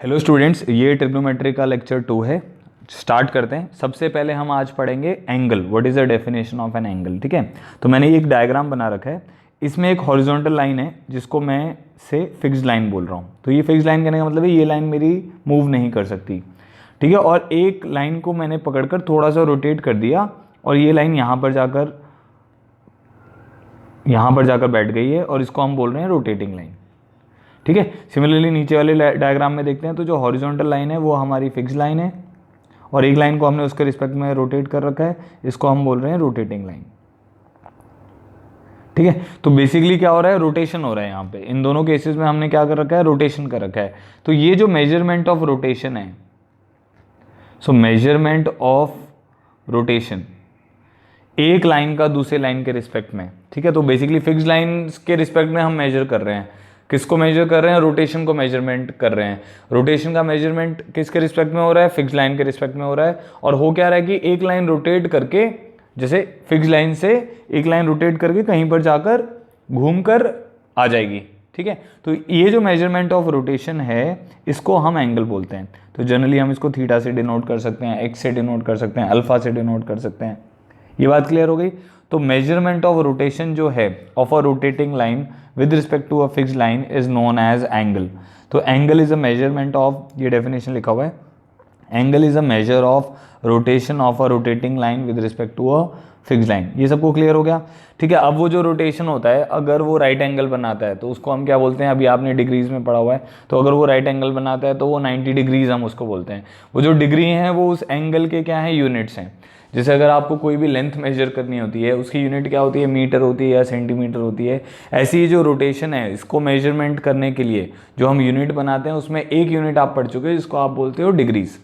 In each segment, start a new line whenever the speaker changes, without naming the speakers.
Hello students, ये trigonometry का lecture 2 है। स्टार्ट करते हैं। सबसे पहले हम आज पढ़ेंगे angle. What is the definition of an angle. ठीक है, तो मैंने ये एक डायग्राम बना रखा है। इसमें एक हॉरिजॉन्टल लाइन है जिसको मैं से फिक्स्ड लाइन बोल रहा हूँ। तो ये फिक्स्ड लाइन कहने का मतलब है ये लाइन मेरी मूव नहीं कर सकती। ठीक है, और एक लाइन को मैंने पकड़कर थोड़ा सा रोटेट कर दिया और ये लाइन यहाँ पर जाकर बैठ गई है और इसको हम बोल रहे हैं रोटेटिंग लाइन। ठीक है, सिमिलरली नीचे वाले डायग्राम में देखते हैं तो जो हॉरिजॉन्टल लाइन है वो हमारी फिक्स लाइन है और एक लाइन को हमने उसके रिस्पेक्ट में रोटेट कर रखा है, इसको हम बोल रहे हैं रोटेटिंग लाइन। ठीक है, तो बेसिकली क्या हो रहा है, रोटेशन हो रहा है यहाँ पे। इन दोनों केसेस में हमने क्या कर रखा है, रोटेशन कर रखा है। तो ये जो मेजरमेंट ऑफ रोटेशन है, सो मेजरमेंट ऑफ रोटेशन एक लाइन का दूसरे लाइन के रिस्पेक्ट में। ठीक है, तो बेसिकली फिक्स लाइन के रिस्पेक्ट में हम मेजर कर रहे हैं। किसको मेजर कर रहे हैं, रोटेशन को मेजरमेंट कर रहे हैं। रोटेशन का मेजरमेंट किसके रिस्पेक्ट में हो रहा है, फिक्स लाइन के रिस्पेक्ट में हो रहा है। और हो क्या रहा है कि एक लाइन रोटेट करके, जैसे फिक्स लाइन से एक लाइन रोटेट करके कहीं पर जाकर घूम कर आ जाएगी। ठीक है, तो ये जो मेजरमेंट ऑफ रोटेशन है इसको हम एंगल बोलते हैं। तो जनरली हम इसको थीटा से डिनोट कर सकते हैं, एक्स से डिनोट कर सकते हैं, अल्फा से डिनोट कर सकते हैं। ये बात क्लियर हो गई। तो मेजरमेंट ऑफ रोटेशन जो है of a rotating line with respect to a fixed line is known as angle. तो angle is a measurement of, ये डेफिनेशन लिखा हुआ है, angle is a measure of rotation of a rotating line with respect to a fixed line. ये सबको clear हो गया। ठीक है, अब वो जो रोटेशन होता है अगर वो राइट एंगल बनाता है तो उसको हम क्या बोलते हैं, अभी आपने डिग्रीज में पढ़ा हुआ है। तो अगर वो राइट एंगल बनाता है तो वो 90 डिग्रीज हम उसको बोलते हैं। वो जो डिग्री हैं वो उस एंगल के क्या है, यूनिट्स हैं। जैसे अगर आपको कोई भी लेंथ मेजर करनी होती है उसकी यूनिट क्या होती है, मीटर होती है या सेंटीमीटर होती है। ऐसी ही जो रोटेशन है इसको मेजरमेंट करने के लिए जो हम यूनिट बनाते हैं उसमें एक यूनिट आप पढ़ चुके हो जिसको आप बोलते हो डिग्रीज।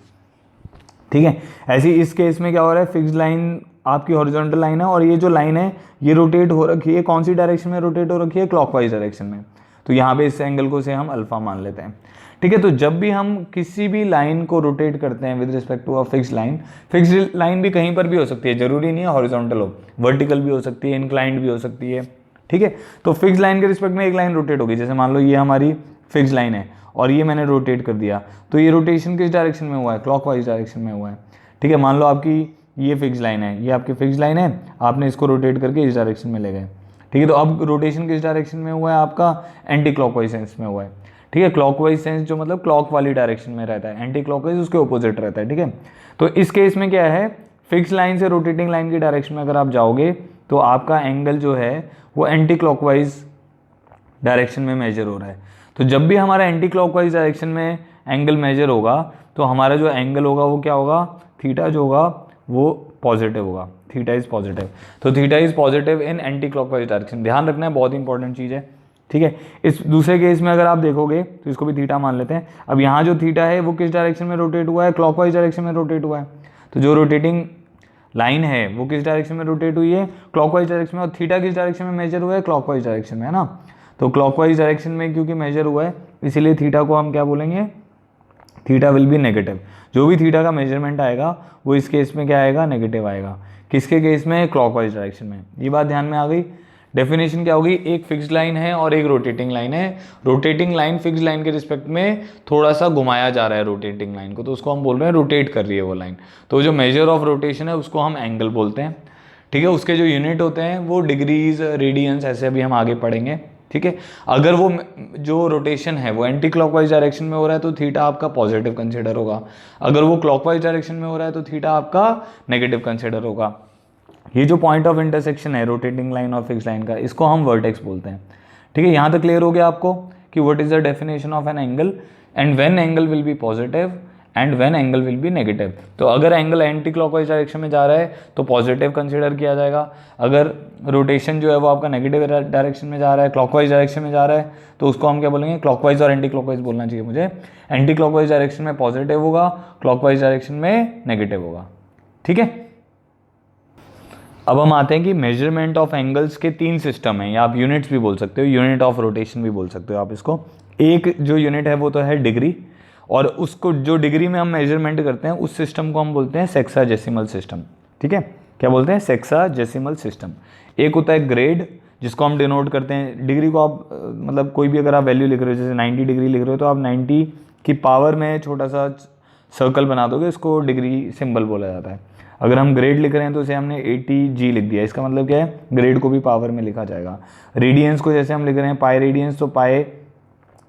ठीक है, ऐसी इस केस में क्या हो रहा है, फिक्स्ड लाइन आपकी हॉरिजॉन्टल लाइन है और ये जो लाइन है ये रोटेट हो रखी है, कौन सी डायरेक्शन में रोटेट हो रखी है, क्लॉकवाइज डायरेक्शन में। तो यहाँ पे इस एंगल को से हम अल्फा मान लेते हैं। ठीक है, तो जब भी हम किसी भी लाइन को रोटेट करते हैं with respect to a fixed line भी कहीं पर भी हो सकती है, जरूरी नहीं है हॉरिजॉन्टल हो, वर्टिकल भी हो सकती है, इंक्लाइंड भी हो सकती है। ठीक है, तो फिक्स्ड लाइन के रिस्पेक्ट में एक लाइन रोटेट होगी। जैसे मान लो ये हमारी फिक्स्ड लाइन है और ये मैंने रोटेट कर दिया, तो ये रोटेशन किस डायरेक्शन में हुआ है, क्लॉकवाइज डायरेक्शन में हुआ है। ठीक है, मान लो आपकी ये फिक्स लाइन है, ये आपकी फिक्स लाइन है, आपने इसको रोटेट करके इस डायरेक्शन में ले गए। ठीक है, तो अब रोटेशन किस डायरेक्शन में हुआ है, आपका एंटी क्लॉकवाइज सेंस में हुआ है। ठीक है, क्लॉकवाइज सेंस जो मतलब क्लॉक वाली डायरेक्शन में रहता है, एंटी क्लॉकवाइज उसके ऑपोजिट रहता है। ठीक है, तो इस केस में क्या है, फिक्स लाइन से रोटेटिंग लाइन की डायरेक्शन में अगर आप जाओगे तो आपका एंगल जो है वो एंटी क्लॉकवाइज डायरेक्शन में मेजर हो रहा है। तो जब भी हमारा एंटी क्लॉकवाइज डायरेक्शन में एंगल मेजर होगा तो हमारा जो एंगल होगा वो क्या होगा, थीटा जो होगा वो पॉजिटिव होगा। Theta is positive. तो theta is positive in anti clockwise direction. ध्यान रखना है, बहुत इंपॉर्टेंट चीज़ है। ठीक है, इस दूसरे केस में अगर आप देखोगे तो इसको भी थीटा मान लेते हैं। अब यहाँ जो थीटा है वो किस डायरेक्शन में रोटेट हुआ है, क्लॉकवाइज डायरेक्शन में रोटेट हुआ है। तो जो रोटेटिंग लाइन है वो किस डायरेक्शन में रोटेट हुई है, क्लॉकवाइज डायरेक्शन में। और थीटा किस डायरेक्शन में मेजर हुआ है, क्लॉकवाइज डायरेक्शन में, है ना। तो क्लॉकवाइज डायरेक्शन में क्योंकि मेजर हुआ है इसीलिए थीटा को हम क्या बोलेंगे, थीटा विल बी नेगेटिव। जो भी थीटा का मेजरमेंट आएगा वो इस केस में क्या आएगा, नेगेटिव आएगा। किसके केस में, क्लॉकवाइज डायरेक्शन में। ये बात ध्यान में आ गई। डेफिनेशन क्या होगी, एक फिक्स्ड लाइन है और एक रोटेटिंग लाइन है। रोटेटिंग लाइन फिक्स्ड लाइन के रिस्पेक्ट में थोड़ा सा घुमाया जा रहा है रोटेटिंग लाइन को, तो उसको हम बोल रहे हैं रोटेट कर रही है वो लाइन। तो जो मेजर ऑफ रोटेशन है उसको हम एंगल बोलते हैं। ठीक है, उसके जो यूनिट होते हैं वो डिग्रीज, रेडियंस, ऐसे अभी हम आगे पढ़ेंगे। ठीक है, अगर वो जो रोटेशन है वो एंटी क्लॉकवाइज डायरेक्शन में हो रहा है तो थीटा आपका पॉजिटिव कंसिडर होगा। अगर वो क्लॉकवाइज डायरेक्शन में हो रहा है तो थीटा आपका नेगेटिव कंसिडर होगा। ये जो पॉइंट ऑफ इंटरसेक्शन है रोटेटिंग लाइन और फिक्स लाइन का, इसको हम वर्टेक्स बोलते हैं। ठीक है, यहाँ तक क्लियर हो गया आपको कि what is the definition of an angle and when angle will be positive and when angle will be negative. तो अगर एंगल एंटी क्लॉकवाइज डायरेक्शन में जा रहा है तो पॉजिटिव कंसिडर किया जाएगा। अगर रोटेशन जो है वो आपका नेगेटिव डायरेक्शन में जा रहा है, क्लॉकवाइज डायरेक्शन में जा रहा है, तो उसको हम क्या बोलेंगे, क्लॉकवाइज और एंटी क्लॉकवाइज बोलना चाहिए मुझे। एंटी क्लॉकवाइज डायरेक्शन में पॉजिटिव होगा, क्लॉकवाइज डायरेक्शन में नेगेटिव होगा। ठीक है, अब हम आते हैं कि मेजरमेंट ऑफ एंगल्स के 3 सिस्टम हैं, या आप यूनिट्स भी बोल सकते हो, यूनिट ऑफ रोटेशन भी बोल सकते हो आप इसको। एक जो यूनिट है वो तो है डिग्री, और उसको जो डिग्री में हम मेजरमेंट करते हैं उस सिस्टम को हम बोलते हैं सेक्साडेसिमल सिस्टम। ठीक है, क्या बोलते हैं, सेक्साडेसिमल सिस्टम। एक होता है ग्रेड जिसको हम डिनोट करते हैं, डिग्री को आप मतलब कोई भी अगर आप वैल्यू लिख रहे हो, जैसे 90 डिग्री लिख रहे हो तो आप 90 कि पावर में छोटा सा सर्कल बना दोगे, इसको डिग्री सिंबल बोला जाता है। अगर हम ग्रेड लिख रहे हैं तो इसे हमने 80G लिख दिया, इसका मतलब क्या है, ग्रेड को भी पावर में लिखा जाएगा। रेडियंस को जैसे हम लिख रहे हैं पाई रेडियंस, तो pi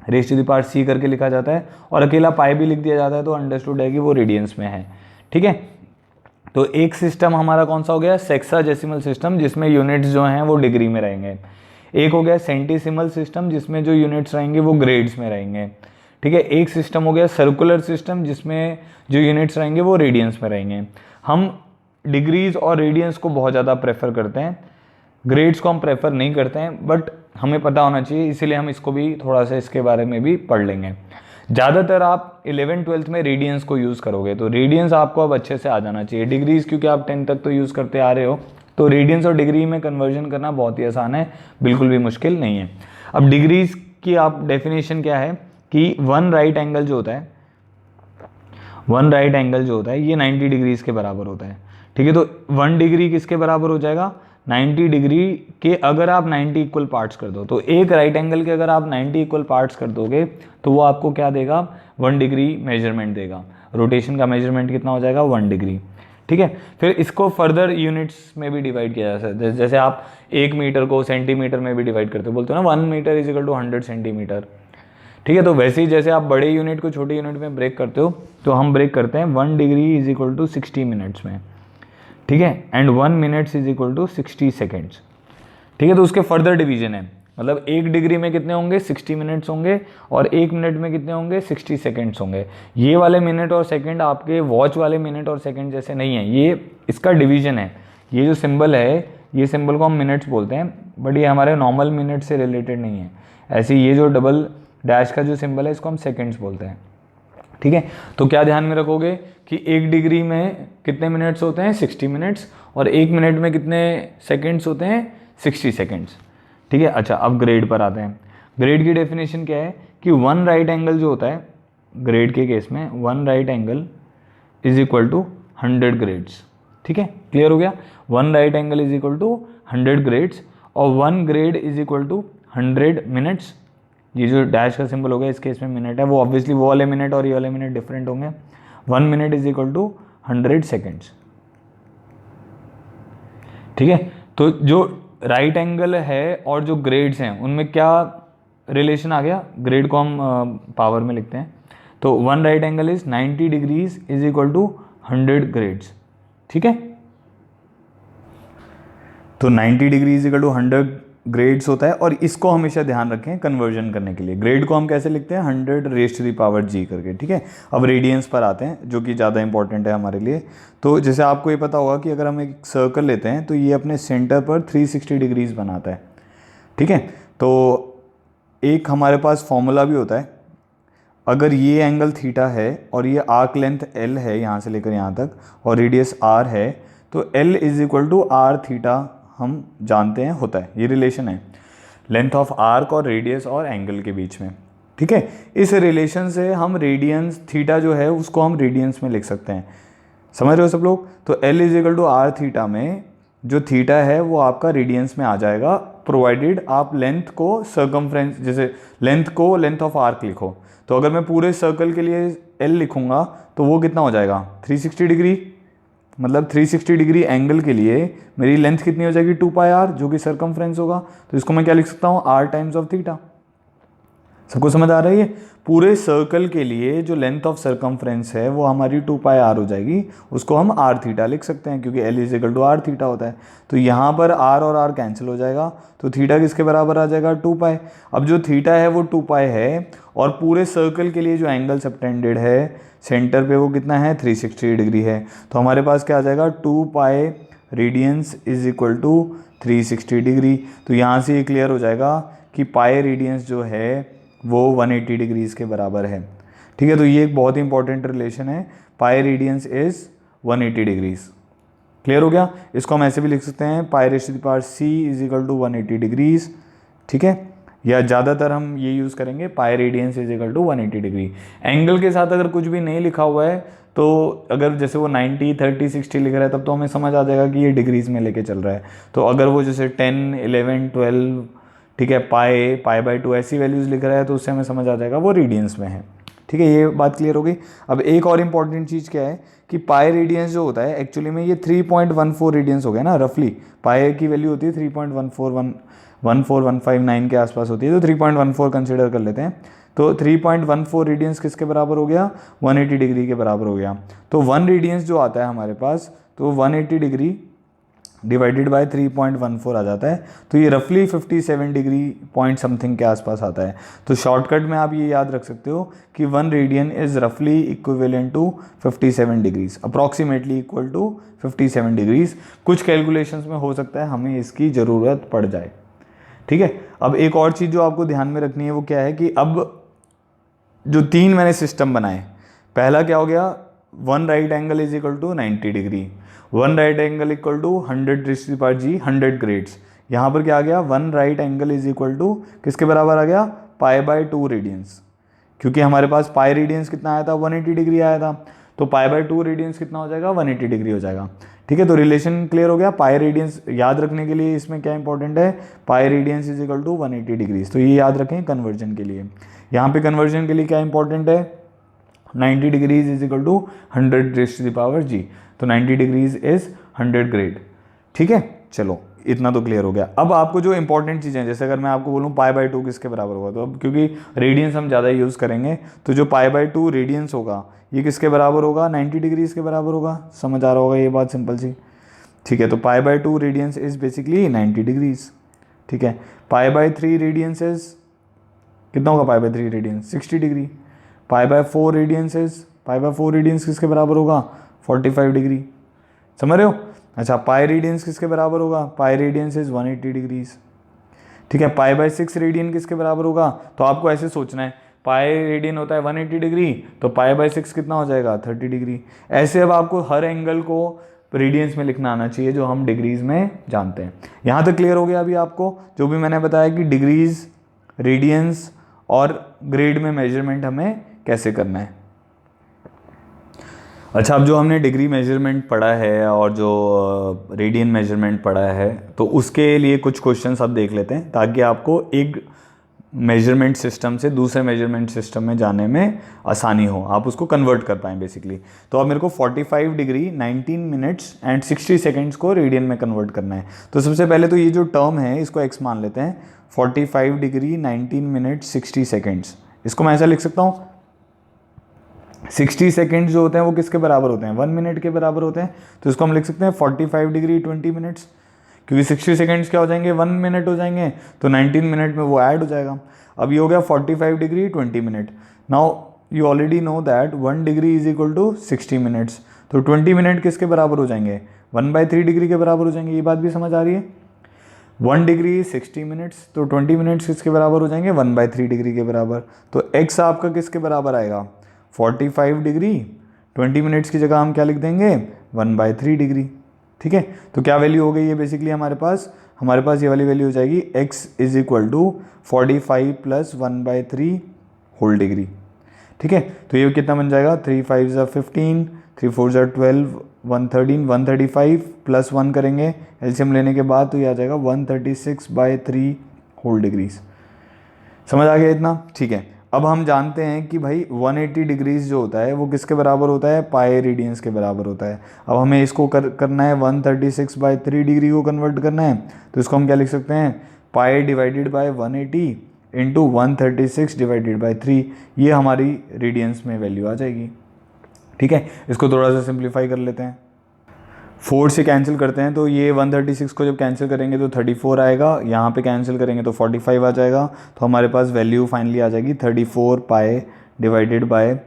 raise to the power c करके लिखा जाता है, और अकेला पाई भी लिख दिया जाता है, तो अंडरस्टूड है कि वो रेडियंस में है। ठीक है, तो एक सिस्टम हमारा कौन सा हो गया, सेक्साडेसिमल सिस्टम, जिसमें यूनिट्स जो हैं वो डिग्री में रहेंगे। एक हो गया सेंटीसिमल सिस्टम, जिसमें जो यूनिट्स रहेंगे वो ग्रेड्स में रहेंगे। ठीक है, एक सिस्टम हो गया सर्कुलर सिस्टम, जिसमें जो यूनिट्स रहेंगे वो रेडियंस में रहेंगे। हम डिग्रीज और रेडियंस को बहुत ज़्यादा प्रेफर करते हैं, ग्रेड्स को हम प्रेफर नहीं करते हैं, बट हमें पता होना चाहिए, इसीलिए हम इसको भी थोड़ा सा इसके बारे में भी पढ़ लेंगे। ज़्यादातर आप 11th-12th में रेडियंस को यूज़ करोगे, तो रेडियंस आपको अब अच्छे से आ जाना चाहिए। डिग्रीज क्योंकि आप 10th तक तो यूज़ करते आ रहे हो, तो रेडियंस और डिग्री में कन्वर्जन करना बहुत ही आसान है, बिल्कुल भी मुश्किल नहीं है। अब डिग्रीज की आप डेफिनेशन क्या है कि वन राइट एंगल जो होता है, वन राइट एंगल जो होता है ये 90 डिग्रीज के बराबर होता है। ठीक है, तो 1 डिग्री किसके बराबर हो जाएगा, 90 डिग्री के अगर आप 90 इक्वल पार्ट्स कर दो, तो एक राइट एंगल के अगर आप 90 इक्वल पार्ट्स कर दोगे तो वो आपको क्या देगा, 1 डिग्री मेजरमेंट देगा। रोटेशन का मेजरमेंट कितना हो जाएगा, 1 डिग्री। ठीक है, फिर इसको फर्दर यूनिट्स में भी डिवाइड किया जा सकता है, जैसे आप 1 मीटर को सेंटीमीटर में भी डिवाइड करते हो, बोलते हो ना 1 metre is equal to 100 centimetre. ठीक है, तो वैसे ही जैसे आप बड़े यूनिट को छोटे यूनिट में ब्रेक करते हो, तो हम ब्रेक करते हैं 1 degree is equal to 60 minutes में। ठीक है, and 1 minutes is equal to 60 seconds. ठीक है, तो उसके फर्दर डिवीजन है, मतलब 1 डिग्री में कितने होंगे, 60 मिनट्स होंगे, और 1 मिनट में कितने होंगे, 60 सेकेंड्स होंगे। ये वाले मिनट और सेकंड आपके वॉच वाले मिनट और सेकंड जैसे नहीं है, ये इसका डिवीजन है। ये जो सिंबल है, ये सिंबल को हम मिनट्स बोलते हैं, बट ये हमारे नॉर्मल मिनट से रिलेटेड नहीं है। ऐसे ये जो डबल डैश का जो सिंबल है, इसको हम सेकेंड्स बोलते हैं। ठीक है, तो क्या ध्यान में रखोगे कि 1 डिग्री में कितने मिनट्स होते हैं, 60 मिनट्स, और 1 मिनट में कितने सेकंड्स होते हैं, 60 सेकंड्स। ठीक है, अच्छा अब ग्रेड पर आते हैं। ग्रेड की डेफिनेशन क्या है कि 1 राइट एंगल जो होता है, ग्रेड के केस में 1 right angle is equal to 100 grades. ठीक है, क्लियर हो गया, 1 right angle is equal to 100 grades, और 1 grade is equal to 100 minutes. ये जो डैश का सिंबल हो गया इस केस में मिनट है, वो ऑब्वियसली वो वाले मिनट और ये वाले मिनट डिफरेंट होंगे। 1 minute is equal to 100 seconds. ठीक है, तो जो राइट एंगल है और जो ग्रेड्स हैं उनमें क्या रिलेशन आ गया, ग्रेड को हम पावर में लिखते हैं, तो 1 right angle is 90 degrees is equal to 100 grades. ठीक है, तो 90 degree is equal to 100 grades होता है, और इसको हमेशा ध्यान रखें कन्वर्जन करने के लिए। ग्रेड को हम कैसे लिखते हैं, 100 raise to the power g करके। ठीक है, अब रेडियंस पर आते हैं, जो कि ज़्यादा इंपॉर्टेंट है हमारे लिए। तो जैसे आपको ये पता होगा कि अगर हम एक सर्कल लेते हैं तो ये अपने सेंटर पर 360 डिग्रीज बनाता है। ठीक है, तो एक हमारे पास फॉर्मूला भी होता है, अगर ये एंगल थीटा है और ये आर्क लेंथ l है यहाँ से लेकर यहाँ तक, और रेडियस r है, तो l is equal to r theta हम जानते हैं होता है। ये रिलेशन है लेंथ ऑफ आर्क और रेडियस और एंगल के बीच में। ठीक है, इस रिलेशन से हम रेडियंस थीटा जो है उसको हम रेडियंस में लिख सकते हैं। समझ रहे हो सब लोग, तो L is equal to r theta में जो थीटा है वो आपका रेडियंस में आ जाएगा, प्रोवाइडेड आप लेंथ को सर्कमफ्रेंस, जैसे लेंथ को लेंथ ऑफ आर्क लिखो। तो अगर मैं पूरे सर्कल के लिए L लिखूंगा तो वो कितना हो जाएगा, 360 डिग्री, मतलब 360 डिग्री एंगल के लिए मेरी लेंथ कितनी हो जाएगी, 2 पाई आर, जो कि सर्कमफ्रेंस होगा। तो इसको मैं क्या लिख सकता हूँ, r टाइम्स ऑफ थीटा। सबको समझ आ रही है, पूरे सर्कल के लिए जो लेंथ ऑफ सर्कमफ्रेंस है वो हमारी 2 पाई आर हो जाएगी, उसको हम r थीटा लिख सकते हैं, क्योंकि L is equal to r theta होता है। तो यहाँ पर r और r कैंसिल हो जाएगा, तो थीटा किसके बराबर आ जाएगा, 2 पाई। अब जो थीटा है वो 2 पाई है, और पूरे सर्कल के लिए जो एंगल सबटेंडेड है सेंटर पे वो कितना है, 360 डिग्री है। तो हमारे पास क्या आ जाएगा, 2 pi radians is equal to 360 degree. तो यहाँ से ये क्लियर हो जाएगा कि पाई रेडियंस जो है वो 180 डिग्रीज के बराबर है। ठीक है, तो ये एक बहुत ही इंपॉर्टेंट रिलेशन है, pi radians is 180 degrees. Clear हो गया, इसको हम ऐसे भी लिख सकते हैं, pi raise to the power c is equal to 180 degrees. ठीक है, या ज़्यादातर हम ये यूज़ करेंगे, pi radians is equal to 180 degree. Angle के साथ अगर कुछ भी नहीं लिखा हुआ है, तो अगर जैसे वो 90, 30, 60 लिख रहा है, तब तो हमें समझ आ जाएगा कि ये डिग्रीज में लेके चल रहा है। तो अगर वो जैसे 10, 11, 12, ठीक है, पाई बाई 2 ऐसी वैल्यूज़ लिख रहा है, तो उससे हमें समझ आ जाएगा वो रेडियंस में है। ठीक है, ये बात क्लियर हो गई। अब एक और इम्पॉर्टेंट चीज़ क्या है कि पाई रेडियंस जो होता है एक्चुअली में ये 3.14 रेडियंस हो गया ना रफली। पाई की वैल्यू होती है 3.1414159 के आसपास होती है, तो 3.14 कंसिडर कर लेते हैं। तो 3.14 रेडियंस किसके बराबर हो गया, 180 डिग्री के बराबर हो गया। तो 1 रेडियंस जो आता है हमारे पास, तो 180 डिग्री डिवाइडेड बाय 3.14 आ जाता है, तो ये रफली 57 डिग्री पॉइंट समथिंग के आसपास आता है। तो शॉर्टकट में आप ये याद रख सकते हो कि 1 रेडियन इज़ रफली equivalent to 57 degrees, approximately equal to 57 degrees. कुछ कैलकुलेशंस में हो सकता है हमें इसकी ज़रूरत पड़ जाए, ठीक है। अब एक और चीज़ जो आपको ध्यान में रखनी है वो क्या है कि अब जो 3 मैंने सिस्टम बनाए, पहला क्या हो गया, 1 right angle is equal to 90 degree, 1 right angle equal to 100 grades. यहाँ पर क्या आ गया, 1 right angle is equal to किसके बराबर आ गया, π/2 रेडियंस, क्योंकि हमारे पास पाई रेडियंस कितना आया था, 180 डिग्री आया था, तो π/2 रेडियंस कितना हो जाएगा, 180 डिग्री हो जाएगा। ठीक है, तो रिलेशन क्लियर हो गया। पाई रेडियंस याद रखने के लिए इसमें क्या इंपॉर्टेंट है, pi radians is equal to 180 degrees, तो ये याद रखें कन्वर्जन के लिए। यहाँ पे कन्वर्जन के लिए क्या इंपॉर्टेंट है, 90 डिग्रीज इज इक्वल टू 100 तो 90 डिग्रीज इज 100 ग्रेड। ठीक है, चलो इतना तो क्लियर हो गया। अब आपको जो इंपॉर्टेंट चीज़ें, जैसे अगर मैं आपको बोलूँ π/2 किसके बराबर होगा, तो अब क्योंकि रेडियंस हम ज़्यादा यूज़ करेंगे, तो जो π/2 रेडियंस होगा ये किसके बराबर होगा, 90 डिग्रीज के बराबर होगा। समझ आ रहा होगा ये बात, सिंपल सी। ठीक है, तो π/2 रेडियंस इज बेसिकली 90 डिग्रीज। ठीक है, π/3 रेडियंस इज कितना होगा, π/3 रेडियंस 60 डिग्री। π/4 रेडियंस किसके बराबर होगा, 45 डिग्री। समझ रहे हो। अच्छा, पाई रेडियंस किसके बराबर होगा, पाई रेडियंस इज 180 डिग्रीज। ठीक है, π/6 रेडियन किसके बराबर होगा, तो आपको ऐसे सोचना है, पाई रेडियन होता है 180 डिग्री, तो π/6 कितना हो जाएगा, 30 डिग्री। ऐसे अब आपको हर एंगल को रेडियंस में लिखना आना चाहिए जो हम डिग्रीज में जानते हैं। यहाँ तक क्लियर हो गया अभी आपको, जो भी मैंने बताया कि डिग्रीज, रेडियंस और ग्रेड में मेजरमेंट हमें कैसे करना है। अच्छा, अब जो हमने डिग्री मेजरमेंट पढ़ा है और जो रेडियन मेजरमेंट पढ़ा है, तो उसके लिए कुछ क्वेश्चंस अब देख लेते हैं, ताकि आपको एक मेजरमेंट सिस्टम से दूसरे मेजरमेंट सिस्टम में जाने में आसानी हो, आप उसको कन्वर्ट कर पाएँ बेसिकली। तो अब मेरे को 45 डिग्री 19 मिनट्स एंड 60 सेकेंड्स को रेडियन में कन्वर्ट करना है। तो सबसे पहले तो ये जो टर्म है इसको एक्स मान लेते हैं, 45 डिग्री 19 मिनट्स 60 सेकेंड्स। इसको मैं ऐसा लिख सकता हूँ, 60 सेकेंड्स जो होते हैं वो किसके बराबर होते हैं, 1 मिनट के बराबर होते हैं। तो इसको हम लिख सकते हैं 45 डिग्री 20 मिनट्स, क्योंकि 60 सेकेंड्स क्या हो जाएंगे, 1 मिनट हो जाएंगे, तो 19 मिनट में वो ऐड हो जाएगा। अब ये हो गया 45 degree 20 minute. Now you already know that 1 degree is equal to 60 minutes, तो 20 मिनट किसके बराबर हो जाएंगे, 1/3 डिग्री के बराबर हो जाएंगे। ये बात भी समझ आ रही है। 1 डिग्री 60 मिनट्स, तो 20 मिनट्स किसके बराबर हो जाएंगे, 1/3 डिग्री के बराबर। तो एक्स आपका किसके बराबर आएगा, 45 डिग्री 20 मिनट्स की जगह हम क्या लिख देंगे, 1/3 डिग्री। ठीक है, तो क्या वैल्यू हो गई है बेसिकली हमारे पास ये वाली वैल्यू हो जाएगी, x is equal to 45 plus 1/3 whole degree. ठीक है, तो ये कितना बन जाएगा, 3 5 ज़ा 15, 3 4 ज़ा 12, 113, 135 प्लस 1 करेंगे एलसीएम लेने के बाद, तो ये आ जाएगा 136/3 होल डिग्रीज। समझ आ गया इतना। ठीक है, अब हम जानते हैं कि भाई 180 डिग्रीज जो होता है वो किसके बराबर होता है, पाई रेडियंस के बराबर होता है। अब हमें इसको करना है 136/3 डिग्री को कन्वर्ट करना है, तो इसको हम क्या लिख सकते हैं, पाई divided by 180 into 136 divided by 3, ये हमारी रेडियंस में वैल्यू आ जाएगी। ठीक है, इसको थोड़ा सा सिंप्लीफाई कर लेते हैं, 4 से कैंसिल करते हैं, तो ये 136 को जब कैंसिल करेंगे तो 34 आएगा, यहाँ पे कैंसिल करेंगे तो 45 आ जाएगा, तो हमारे पास वैल्यू फाइनली आ जाएगी 34 पाई डिवाइडेड बाय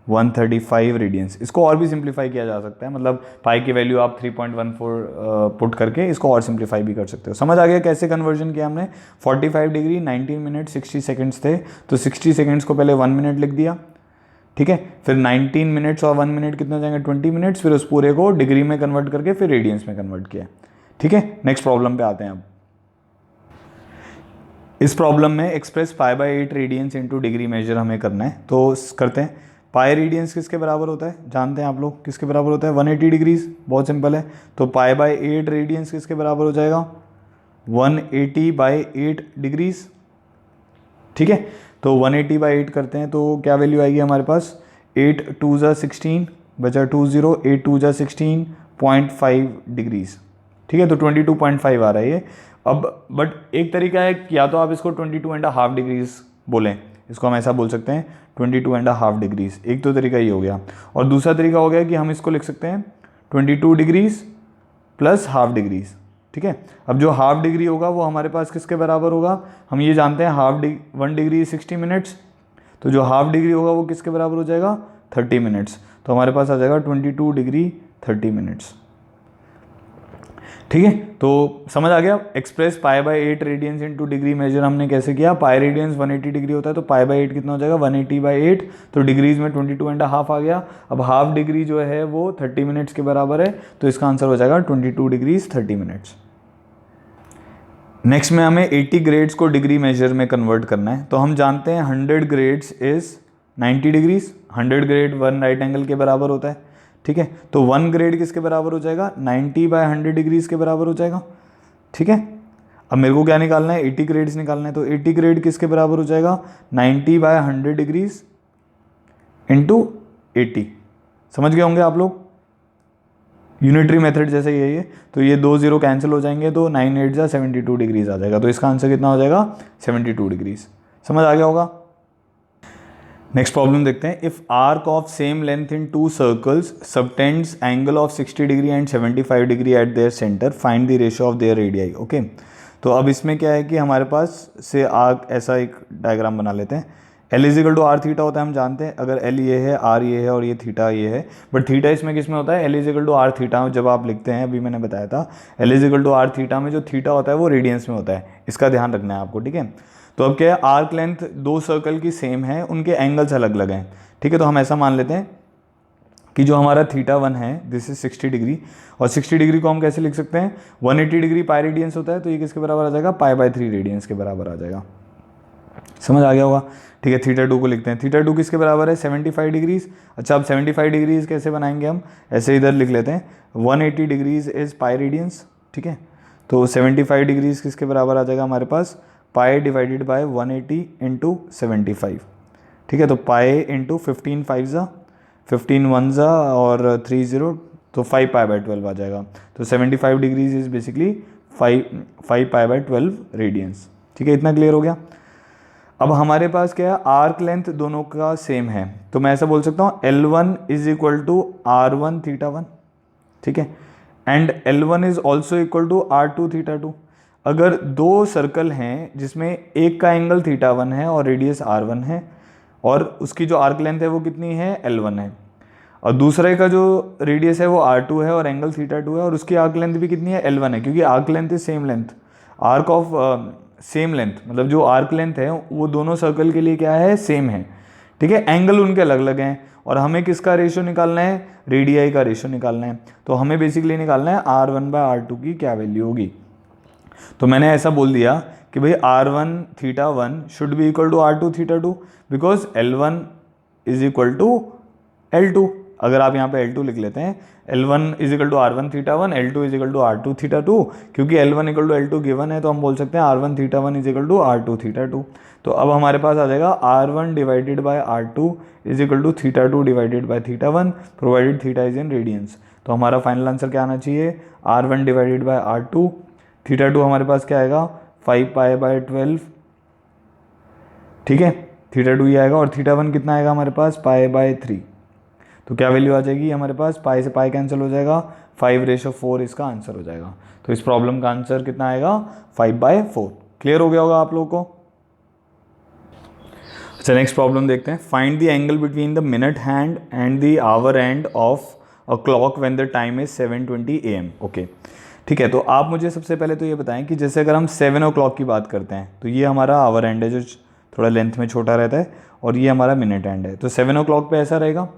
135 रेडियंस। इसको और भी सिंप्लीफाई किया जा सकता है, मतलब पाई की वैल्यू आप 3.14 पुट करके इसको और सिंप्लीफाई भी कर सकते हो। समझ आ गया कैसे कन्वर्जन किया हमने। 45 डिग्री 19 मिनट 60 सेकेंड्स थे, तो 60 सेकेंड्स को पहले 1 मिनट लिख दिया। ठीक है, फिर 19 मिनट्स और 1 मिनट कितने हो जाएंगे, 20 मिनट्स, फिर उस पूरे को डिग्री में कन्वर्ट करके फिर रेडियंस में कन्वर्ट किया। ठीक है, नेक्स्ट प्रॉब्लम पे आते हैं। अब इस प्रॉब्लम में express π/8 radians into degree measure हमें करना है, तो करते हैं। पाई रेडियंस किसके बराबर होता है, जानते हैं आप लोग किसके बराबर होता है, 180 डिग्रीज, बहुत सिंपल है। तो π/8 रेडियंस किसके बराबर हो जाएगा, 180/8 डिग्रीज। ठीक है, तो 180/8 करते हैं तो क्या वैल्यू आएगी हमारे पास, 8 2 ज़ा 16 बचा 20, 8 2 ज़ा 16.5 डिग्रीज, ठीक है। तो 22.5 आ रहा है ये। अब बट एक तरीका है कि या तो आप इसको 22.5 डिग्रीज बोलें, इसको हम ऐसा बोल सकते हैं 22.5 डिग्रीज, एक तो तरीका ये हो गया। और दूसरा तरीका हो गया कि हम इसको लिख सकते हैं 22 डिग्रीज प्लस हाफ डिग्रीज, ठीक है। अब जो हाफ डिग्री होगा वो हमारे पास किसके बराबर होगा, हम ये जानते हैं 1 डिग्री 60 मिनट्स, तो जो हाफ डिग्री होगा वो किसके बराबर हो जाएगा, 30 मिनट्स। तो हमारे पास आ जाएगा 22 डिग्री 30 मिनट्स, ठीक है। तो समझ आ गया, express π/8 radians into degree measure हमने कैसे किया, पाई रेडियंस 180 डिग्री होता है तो π/8 कितना हो जाएगा 180/8, तो डिग्रीज में 22.5 आ गया। अब हाफ डिग्री जो है वो 30 मिनट्स के बराबर है, तो इसका आंसर हो जाएगा 22 डिग्रीज 30 मिनट्स। नेक्स्ट में हमें 80 ग्रेड्स को डिग्री मेजर में कन्वर्ट करना है। तो हम जानते हैं 100 grades is 90 degrees, 100 grade 1 right angle के बराबर होता है, ठीक है। तो 1 ग्रेड किसके बराबर हो जाएगा, 90/100 डिग्रीज के बराबर हो जाएगा, ठीक है। अब मेरे को क्या निकालना है, 80 ग्रेड्स निकालना है, तो 80 ग्रेड किसके बराबर हो जाएगा, 90/100 डिग्रीज इंटू 80। समझ गए होंगे आप लोग, यूनिटरी मेथड जैसे यही है। तो ये 2 0 कैंसिल हो जाएंगे तो 9 8 जा 72 डिग्रीज आ जाएगा, तो इसका आंसर कितना हो जाएगा 72 डिग्रीज। समझ आ गया होगा। नेक्स्ट प्रॉब्लम देखते हैं, if arc of same length in 2 circles subtends angle of 60 degree and 75 degree at there centre, find the ratio of their radii. Okay, तो अब इसमें क्या है कि हमारे पास से आर्क ऐसा एक डायग्राम बना लेते हैं। L is equal to r theta होता है, हम जानते हैं। अगर L ये है, R ये है और ये थीटा ये है, बट थीटा इसमें किस में होता है, L is equal to r theta जब आप लिखते हैं, अभी मैंने बताया था L is equal to r theta में जो थीटा होता है वो रेडियंस में होता है, इसका ध्यान रखना है आपको, ठीक है। तो अब क्या है, आर्क लेंथ 2 सर्कल की सेम है, उनके एंगल्स अलग अलग हैं, ठीक है। तो हम ऐसा मान लेते हैं कि जो हमारा θ1 है दिस इज 60 डिग्री, और 60 डिग्री को हम कैसे लिख सकते हैं, 180 डिग्री पाई रेडियंस होता है, तो ये किसके बराबर आ जाएगा, π/3 रेडियंस के बराबर आ जाएगा। समझ आ गया होगा, ठीक है। θ2 को लिखते हैं, θ2 किसके बराबर है, 75 डिग्रीज। अच्छा, अब 75 डिग्रीज कैसे बनाएंगे हम, ऐसे इधर लिख लेते हैं, 180 डिग्रीज इज पाई रेडियंस, ठीक है। तो 75 डिग्रीज किसके बराबर आ जाएगा हमारे पास, पाई डिवाइडेड बाय 180 इंटू 75, ठीक है। तो पाई इंटू 15 5 ज़ा 15 1 ज़ा और 3 0, तो 5 π/12 आ जाएगा। तो 75 डिग्रीज इज बेसिकली 5 π/12 रेडियंस, ठीक है। इतना क्लियर हो गया। अब हमारे पास क्या है, आर्क लेंथ दोनों का सेम है, तो मैं ऐसा बोल सकता हूँ L1 is equal to R1 θ1, ठीक है, and L1 is also equal to R2 θ2। अगर 2 सर्कल हैं जिसमें एक का एंगल θ1 है और रेडियस R1 है, और उसकी जो आर्क लेंथ है वो कितनी है, L1 है, और दूसरे का जो रेडियस है वो R2 है और एंगल θ2 है, और उसकी आर्क लेंथ भी कितनी है, L1 है, क्योंकि arc length is same length, arc of same length, मतलब जो आर्क लेंथ है वो दोनों सर्कल के लिए क्या है, सेम है, ठीक है। एंगल उनके अलग अलग हैं, और हमें किसका रेशियो निकालना है, रेडियाई का रेशियो निकालना है। तो हमें बेसिकली निकालना है R1/R2 की क्या वैल्यू होगी। तो मैंने ऐसा बोल दिया कि भाई R1 θ1 should be equal to R2 θ2, because L1 is equal to L2। अगर आप यहाँ पे L2 लिख लेते हैं, L1 is equal to R1 θ1, L2 is equal to R2 θ2, क्योंकि L1 equal to L2 given है, तो हम बोल सकते हैं R1 θ1 is equal to R2 θ2। तो अब हमारे पास आ जाएगा R1 divided by R2 is equal to θ2 divided by θ1, provided theta is in radians. तो हमारा फाइनल आंसर क्या आना चाहिए, R1 डिवाइडेड बाय R2, θ2 हमारे पास क्या आएगा 5 π/12, ठीक है, θ2 ये आएगा, और θ1 कितना आएगा हमारे पास π/3। तो क्या वैल्यू आ जाएगी हमारे पास, पाई से पाई कैंसिल हो जाएगा, 5/4 इसका आंसर हो जाएगा। तो इस प्रॉब्लम का आंसर कितना आएगा, 5/4। क्लियर हो गया होगा आप लोगों को। अच्छा, नेक्स्ट प्रॉब्लम देखते हैं, find the angle between the minute hand and the our end of a clock when the time is 7:20 AM। Okay, ठीक है। तो आप मुझे सबसे पहले तो ये बताएं कि जैसे अगर हम 7 o'clock की बात करते हैं, तो ये हमारा आवर एंड है जो थोड़ा लेंथ में छोटा रहता है, और ये हमारा मिनट एंड है। तो 7 o'clock पे ऐसा रहेगा,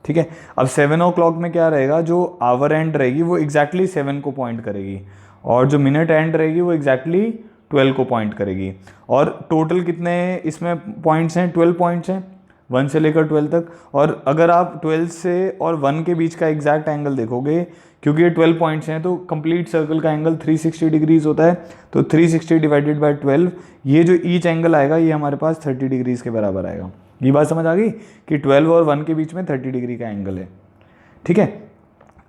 ठीक है। अब 7 o'clock में क्या रहेगा, जो आवर एंड रहेगी वो एग्जैक्टली 7 को पॉइंट करेगी, और जो मिनट एंड रहेगी वो एग्जैक्टली 12 को पॉइंट करेगी। और टोटल कितने इसमें पॉइंट्स हैं, 12 पॉइंट्स हैं। 1 से लेकर 12 तक। और अगर आप 12 से और 1 के बीच का एग्जैक्ट एंगल देखोगे, क्योंकि ये 12 पॉइंट्स हैं, तो कंप्लीट सर्कल का एंगल 360 डिग्रीज होता है। तो 360 डिवाइडेड बाय 12, ये जो ईच एंगल आएगा ये हमारे पास 30 डिग्रीज के बराबर आएगा। ये बात समझ आ गई कि 12 और 1 के बीच में 30 डिग्री का एंगल है। ठीक है,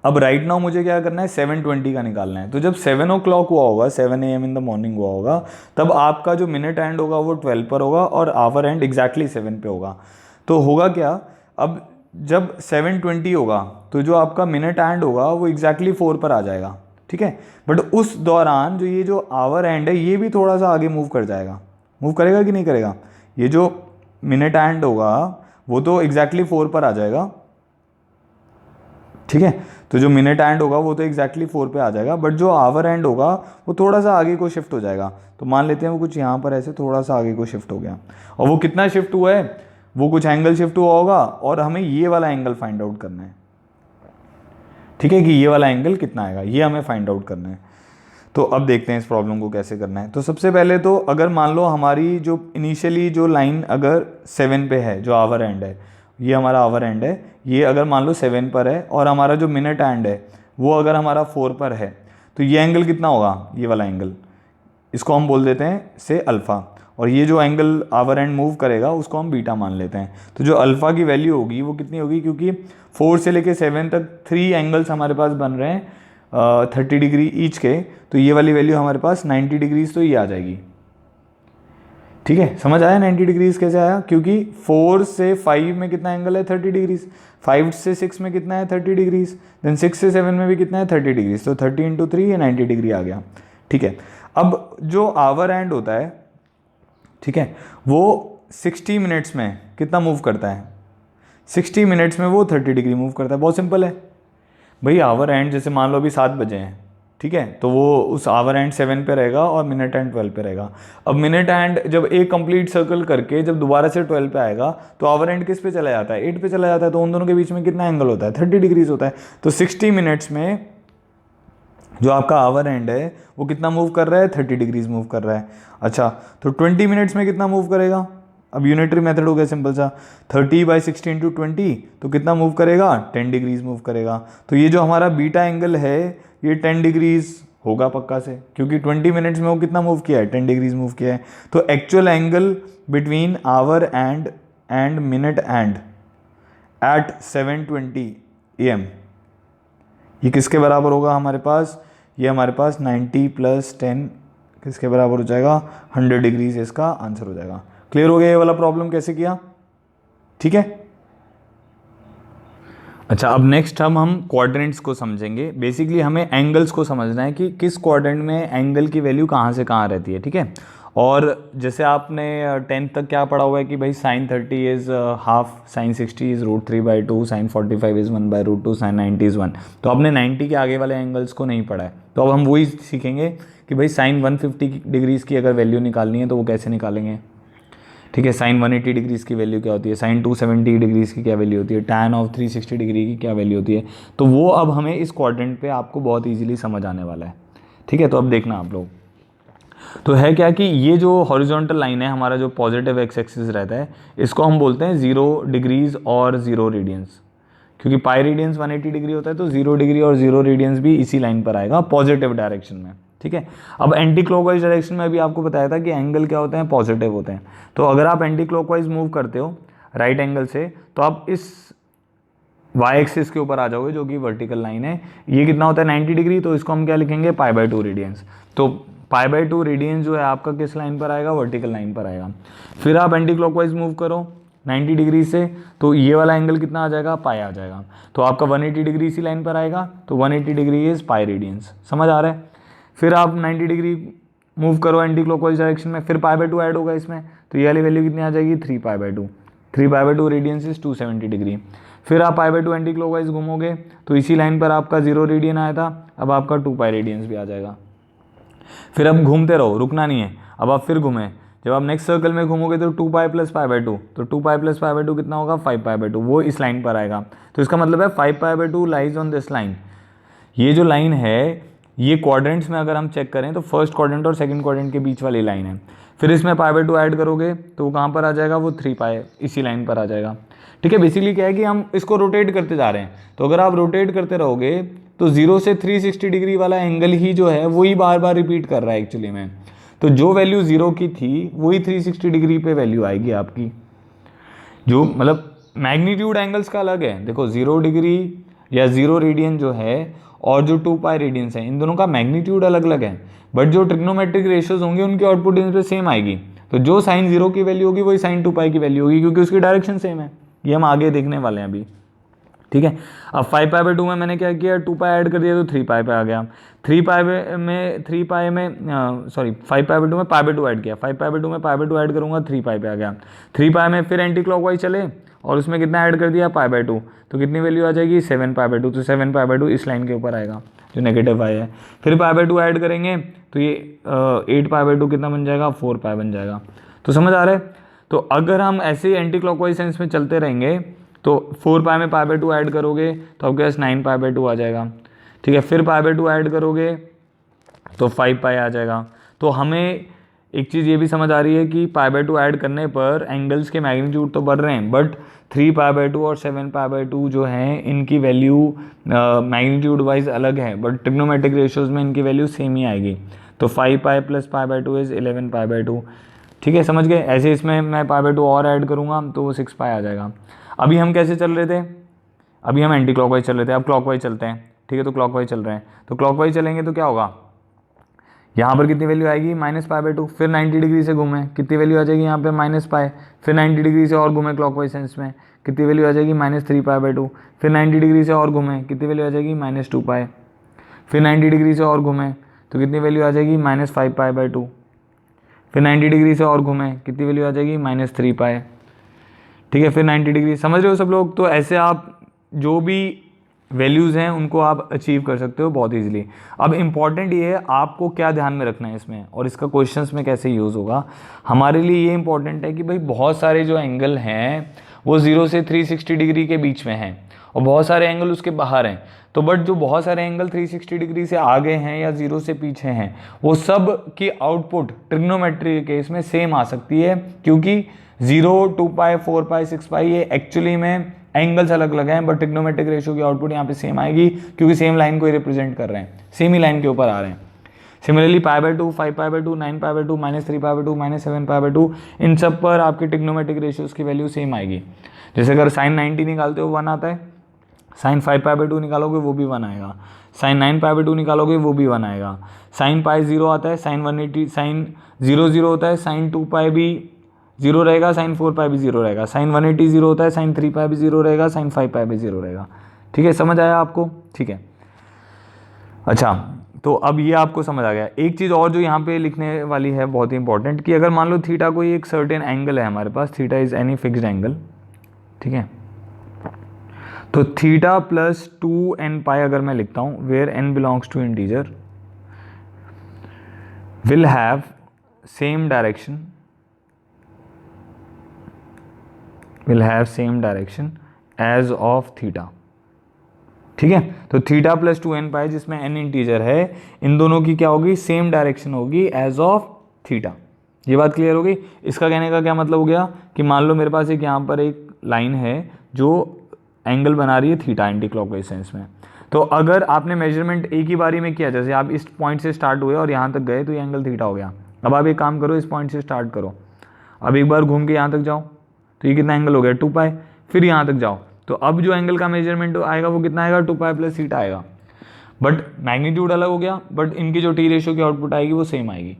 अब राइट नाउ मुझे क्या करना है, 7:20 का निकालना है। तो जब 7 o'clock हुआ होगा, 7 AM इन द मॉर्निंग हुआ होगा, तब आपका जो मिनट एंड होगा वो 12 पर होगा और आवर एंड एग्जैक्टली 7 पे होगा। तो होगा क्या, अब जब 7:20 होगा तो जो आपका मिनट एंड होगा वो एग्जैक्टली 4 पर आ जाएगा। ठीक है, बट उस दौरान जो ये जो आवर एंड है ये भी थोड़ा सा आगे मूव कर जाएगा। मूव करेगा कि नहीं करेगा? ये जो मिनट एंड होगा वो तो एग्जैक्टली 4 पर आ जाएगा। ठीक है, तो जो मिनट एंड होगा वो तो एग्जैक्टली 4 पे आ जाएगा, बट जो आवर एंड होगा वो थोड़ा सा आगे को शिफ्ट हो जाएगा। तो मान लेते हैं वो कुछ यहाँ पर ऐसे थोड़ा सा आगे को शिफ्ट हो गया, और वो कितना शिफ्ट हुआ है, वो कुछ एंगल शिफ्ट हुआ होगा, और हमें ये वाला एंगल फाइंड आउट करना है। ठीक है, कि ये वाला एंगल कितना आएगा ये हमें फाइंड आउट करना है। तो अब देखते हैं इस प्रॉब्लम को कैसे करना है। तो सबसे पहले तो अगर मान लो हमारी जो इनिशियली जो लाइन अगर 7 पे है, जो आवर एंड है, ये हमारा आवर एंड है, ये अगर मान लो 7 पर है, और हमारा जो मिनट एंड है वो अगर हमारा 4 पर है, तो ये एंगल कितना होगा, ये वाला एंगल, इसको हम बोल देते हैं से अल्फ़ा। और ये जो एंगल आवर एंड मूव करेगा उसको हम बीटा मान लेते हैं। तो जो अल्फ़ा की वैल्यू होगी वो कितनी होगी, क्योंकि 4 से लेके 7 तक 3 एंगल्स हमारे पास बन रहे हैं 30 डिग्री ईच के, तो ये वाली वैल्यू हमारे पास 90 डिग्रीज तो ये आ जाएगी। ठीक है, समझ आया 90 डिग्रीज कैसे आया, क्योंकि 4 से 5 में कितना एंगल है, 30 डिग्रीज, 5 से 6 में कितना है, 30 डिग्रीज, देन 6 से 7 में भी कितना है, 30 डिग्रीज, तो 30 इंटू 3 ये 90 डिग्री आ गया। ठीक है, अब जो आवर एंड होता है, ठीक है, वो 60 मिनट्स में कितना मूव करता है, 60 मिनट्स में वो 30 डिग्री मूव करता है। बहुत सिंपल है भाई, आवर एंड जैसे मान लो अभी 7 बजे हैं, ठीक है, तो वो उस आवर एंड 7 पे रहेगा और मिनट एंड 12 पे रहेगा। अब मिनट एंड जब एक कंप्लीट सर्कल करके जब दोबारा से 12 पे आएगा तो आवर एंड किस पे चला जाता है, 8 पे चला जाता है, तो उन दोनों के बीच में कितना एंगल होता है, 30 डिग्रीज होता है। तो 60 मिनट्स में जो आपका आवर एंड है वो कितना मूव कर रहा है, 30 डिग्रीज मूव कर रहा है। अच्छा, तो 20 मिनट्स में कितना मूव करेगा, अब यूनिटरी मेथड हो गया सिंपल सा, 30/60 इंटू 20, तो कितना मूव करेगा, 10 डिग्रीज मूव करेगा। तो ये जो हमारा बीटा एंगल है ये 10 डिग्रीज होगा पक्का से, क्योंकि 20 मिनट्स में वो कितना मूव किया है, 10 डिग्रीज मूव किया है। तो actual angle between hour and minute and at 7:20 AM ये किसके बराबर होगा हमारे पास, ये हमारे पास 90 + 10 किसके बराबर हो जाएगा, 100 डिग्रीज इसका आंसर हो जाएगा। क्लियर हो गया ये वाला प्रॉब्लम कैसे किया? ठीक है। अच्छा, अब नेक्स्ट हम क्वाड्रेंट्स को समझेंगे। बेसिकली हमें एंगल्स को समझना है कि किस क्वाड्रेंट में एंगल की वैल्यू कहाँ से कहाँ रहती है। ठीक है, और जैसे आपने 10th तक क्या पढ़ा हुआ है कि भाई sin 30 is half, sin 60 is √3/2, sin 45 is 1/√2, sin 90 is 1। तो आपने 90 के आगे वाले एंगल्स को नहीं पढ़ा है, तो अब हम वही सीखेंगे कि भाई sin 150 डिग्रीज़ की अगर वैल्यू निकालनी है तो वो कैसे निकालेंगे। ठीक है, sin 180 डिग्रीज़ की वैल्यू क्या होती है, sin 270 डिग्रीज़ की क्या वैल्यू होती है, tan ऑफ 360 डिग्री की क्या वैल्यू होती है। तो वो अब हमें इस क्वाड्रेंट पे आपको बहुत इजीली समझ आने वाला है। ठीक है, तो अब देखना आप लोग, तो है क्या कि ये जो हॉरिजॉन्टल लाइन है, हमारा जो पॉजिटिव एक्स एक्सिस रहता है, इसको हम बोलते हैं 0 डिग्रीज़ और 0 रेडियंस, क्योंकि पाई रेडियंस 180 डिग्री होता है, तो 0 डिग्री और 0 रेडियंस भी इसी लाइन पर आएगा पॉजिटिव डायरेक्शन में। ठीक है, अब एंटी क्लॉकवाइज डायरेक्शन में अभी आपको बताया था कि एंगल क्या होते हैं, पॉजिटिव होते हैं। तो अगर आप एंटी क्लॉकवाइज मूव करते हो राइट एंगल से, तो आप इस वाई एक्सिस के ऊपर आ जाओगे जो कि वर्टिकल लाइन है। ये कितना होता है 90 डिग्री, तो इसको हम क्या लिखेंगे, π/2 रेडियंस। तो π/2 रेडियंस जो है आपका किस लाइन पर आएगा, वर्टिकल लाइन पर आएगा। फिर आप एंटी क्लॉकवाइज मूव करो 90 डिग्री से, तो ये वाला एंगल कितना आ जाएगा, पाई आ जाएगा। तो आपका 180 डिग्री इसी लाइन पर आएगा, तो 180 डिग्री इज पाई रेडियंस। समझ आ रहा है? फिर आप 90 डिग्री मूव करो एंटी क्लॉकवाइज डायरेक्शन में, फिर π/2 ऐड होगा इसमें, तो ये वाली वैल्यू कितनी आ जाएगी, 3π/2। 3π/2 रेडियंस इज 270 डिग्री। फिर आप π/2 एंटी क्लॉकवाइज घूमोगे तो इसी लाइन पर आपका 0 रेडियन आया था, अब आपका 2π रेडियंस भी आ जाएगा। फिर अब घूमते रहो, रुकना नहीं है। अब आप फिर घूमें, जब आप नेक्स्ट सर्कल में घूमोगे तो 2π + π/2, तो 2π + π/2 कितना होगा, 5π/2, वो इस लाइन पर आएगा। तो इसका मतलब है 5π/2 लाइज ऑन दिस लाइन। ये जो लाइन है ये क्वाड्रेंट्स में अगर हम चेक करें तो फर्स्ट क्वाड्रेंट और सेकंड क्वाड्रेंट के बीच वाली लाइन है। फिर इसमें π/2 ऐड करोगे तो वो कहाँ पर आ जाएगा, वो 3π इसी लाइन पर आ जाएगा। ठीक है, बेसिकली क्या है कि हम इसको रोटेट करते जा रहे हैं, तो अगर आप रोटेट करते रहोगे तो 0 से 360 डिग्री वाला एंगल ही जो है वही बार बार रिपीट कर रहा है एक्चुअली में। तो जो वैल्यू 0 की थी वही 360 डिग्री पे वैल्यू आएगी आपकी। जो मतलब मैग्नीट्यूड एंगल्स का अलग है, देखो 0 डिग्री या 0 रेडियन जो है और जो 2π रेडियंस है, इन दोनों का मैग्नीट्यूड अलग अलग है, बट जो ट्रिग्नोमेट्रिक रेशियोज होंगे उनकी आउटपुट इन पे सेम आएगी। तो जो साइन 0 की वैल्यू होगी वही साइन 2π की वैल्यू होगी, क्योंकि उसकी डायरेक्शन सेम है। ये हम आगे देखने वाले हैं अभी। ठीक है, अब 5π/2 में मैंने क्या किया, 2π ऐड कर दिया तो 3π पे आ गया। 5π में 5π/2 में π/2 ऐड किया, 5π/2 में π/2 ऐड करूंगा 3π पे आ गया। 3π में फिर एंटी क्लॉकवाइज चले और उसमें कितना ऐड कर दिया, π/2, तो कितनी वैल्यू आ जाएगी, 7π/2। तो 7π/2 इस लाइन के ऊपर आएगा जो नेगेटिव y है। फिर π/2 ऐड करेंगे तो ये 8π/2 कितना बन जाएगा, 4π बन जाएगा। तो समझ आ रहा है। तो अगर हम ऐसे एंटी क्लॉकवाइज सेंस में चलते रहेंगे तो 4π में π/2 ऐड करोगे तो आपके पास 9π/2 आ जाएगा। ठीक है, फिर π/2 ऐड करोगे तो 5π आ जाएगा। तो हमें एक चीज़ ये भी समझ आ रही है कि π/2 ऐड करने पर एंगल्स के मैग्नीट्यूड तो बढ़ रहे हैं, बट 3π/2 और 7π/2 जो हैं इनकी वैल्यू मैग्नीट्यूड वाइज अलग है, बट ट्रिग्नोमेट्रिक रेशियोज में इनकी वैल्यू सेम ही आएगी। तो 5π + π/2 इज 11π/2। ठीक है, समझ गए। ऐसे इसमें मैं π/2 और ऐड करूँगा तो वो 6π आ जाएगा। अभी हम कैसे चल रहे थे, अभी हम एंटी क्लॉकवाइज चल रहे थे, अब क्लॉकवाइज चलते हैं। ठीक है, तो क्लॉकवाइज चल रहे हैं, तो क्लॉकवाइज चलेंगे तो क्या होगा, यहाँ पर कितनी वैल्यू आएगी, -π/2। फिर 90 डिग्री से घूमें, कितनी वैल्यू आ जाएगी यहाँ पे, -π। फिर 90 डिग्री से और घूमें क्लॉकवाइज सेंस में, कितनी वैल्यू आ जाएगी, -3π/2। फिर 90 डिग्री से और घूमें, कितनी वैल्यू आ जाएगी, -2π। फिर 90 डिग्री से और घूमें तो कितनी वैल्यू आ जाएगी, -5π/2। फिर 90 डिग्री से और घूमें, कितनी वैल्यू आ जाएगी, -3π। ठीक है, फिर 90 डिग्री, समझ रहे हो सब लोग। तो ऐसे आप जो भी वैल्यूज़ हैं उनको आप अचीव कर सकते हो बहुत इजीली। अब इम्पॉर्टेंट ये है आपको क्या ध्यान में रखना है इसमें और इसका क्वेश्चंस में कैसे यूज़ होगा। हमारे लिए ये इंपॉर्टेंट है कि भाई बहुत सारे जो एंगल हैं वो 0 से 360 डिग्री के बीच में हैं और बहुत सारे एंगल उसके बाहर हैं। तो बट जो बहुत सारे एंगल 360 डिग्री से आगे हैं या 0 से पीछे हैं वो सब की आउटपुट ट्रिग्नोमेट्री के केस में सेम आ सकती है, क्योंकि 0, 2π, 4π, 6π ये एक्चुअली में एंगल्स अलग अलग हैं, बट ट्रिग्नोमेट्रिक रेशियो की आउटपुट यहाँ पे सेम आएगी, क्योंकि सेम लाइन को ही रिप्रेजेंट कर रहे हैं, सेम ही लाइन के ऊपर आ रहे हैं। सिमिलरली π/2, 5π/2, 9π/2, -3π/2, -7π/2 इन सब पर आपके ट्रिग्नोमेट्रिक रेशियोज की वैल्यू सेम आएगी। जैसे अगर sin 90 निकालते हो 1 आता है, sin 5π/2 निकालोगे वो भी 1 आएगा, sin 9π/2 निकालोगे वो भी 1 आएगा, sin π 0 आता है, sin 180, sin 0 0 होता है, sin 2π भी 0 रहेगा, sin 4π भी 0 रहेगा, sin 180 0 होता है, sin 3π भी 0 रहेगा, sin 5π भी 0 रहेगा। ठीक है, समझ आया आपको। ठीक है, अच्छा तो अब ये आपको समझ आ गया। एक चीज़ और जो यहाँ पे लिखने वाली है बहुत ही इंपॉर्टेंट, कि अगर मान लो थीटा कोई एक सर्टेन एंगल है हमारे पास, theta is any fixed angle. ठीक है, तो थीटा प्लस 2nπ अगर मैं लिखता हूँ, where n belongs to integer, will have same direction, will have same direction as of theta। ठीक है, तो थीटा प्लस 2nπ जिसमें n इंटीजर है, इन दोनों की क्या होगी, सेम डायरेक्शन होगी एज ऑफ थीटा। ये बात क्लियर होगी। इसका कहने का क्या मतलब हो गया कि मान लो मेरे पास एक यहाँ पर एक लाइन है जो एंगल बना रही है थीटा एंटी क्लॉकवाइज सेंस में, तो अगर आपने मेजरमेंट एक ही बारी में किया, जैसे आप इस पॉइंट से स्टार्ट हुए और यहाँ तक गए तो ये एंगल थीटा हो गया। अब आप एक काम करो, इस पॉइंट से स्टार्ट करो, अब एक बार घूम के यहाँ तक जाओ तो ये कितना एंगल हो गया, 2π। फिर यहाँ तक जाओ तो अब जो एंगल का मेजरमेंट आएगा वो कितना आएगा, 2π + थीटा आएगा, बट मैग्नीट्यूड अलग हो गया, बट इनकी जो टी रेशियो की आउटपुट आएगी वो सेम आएगी।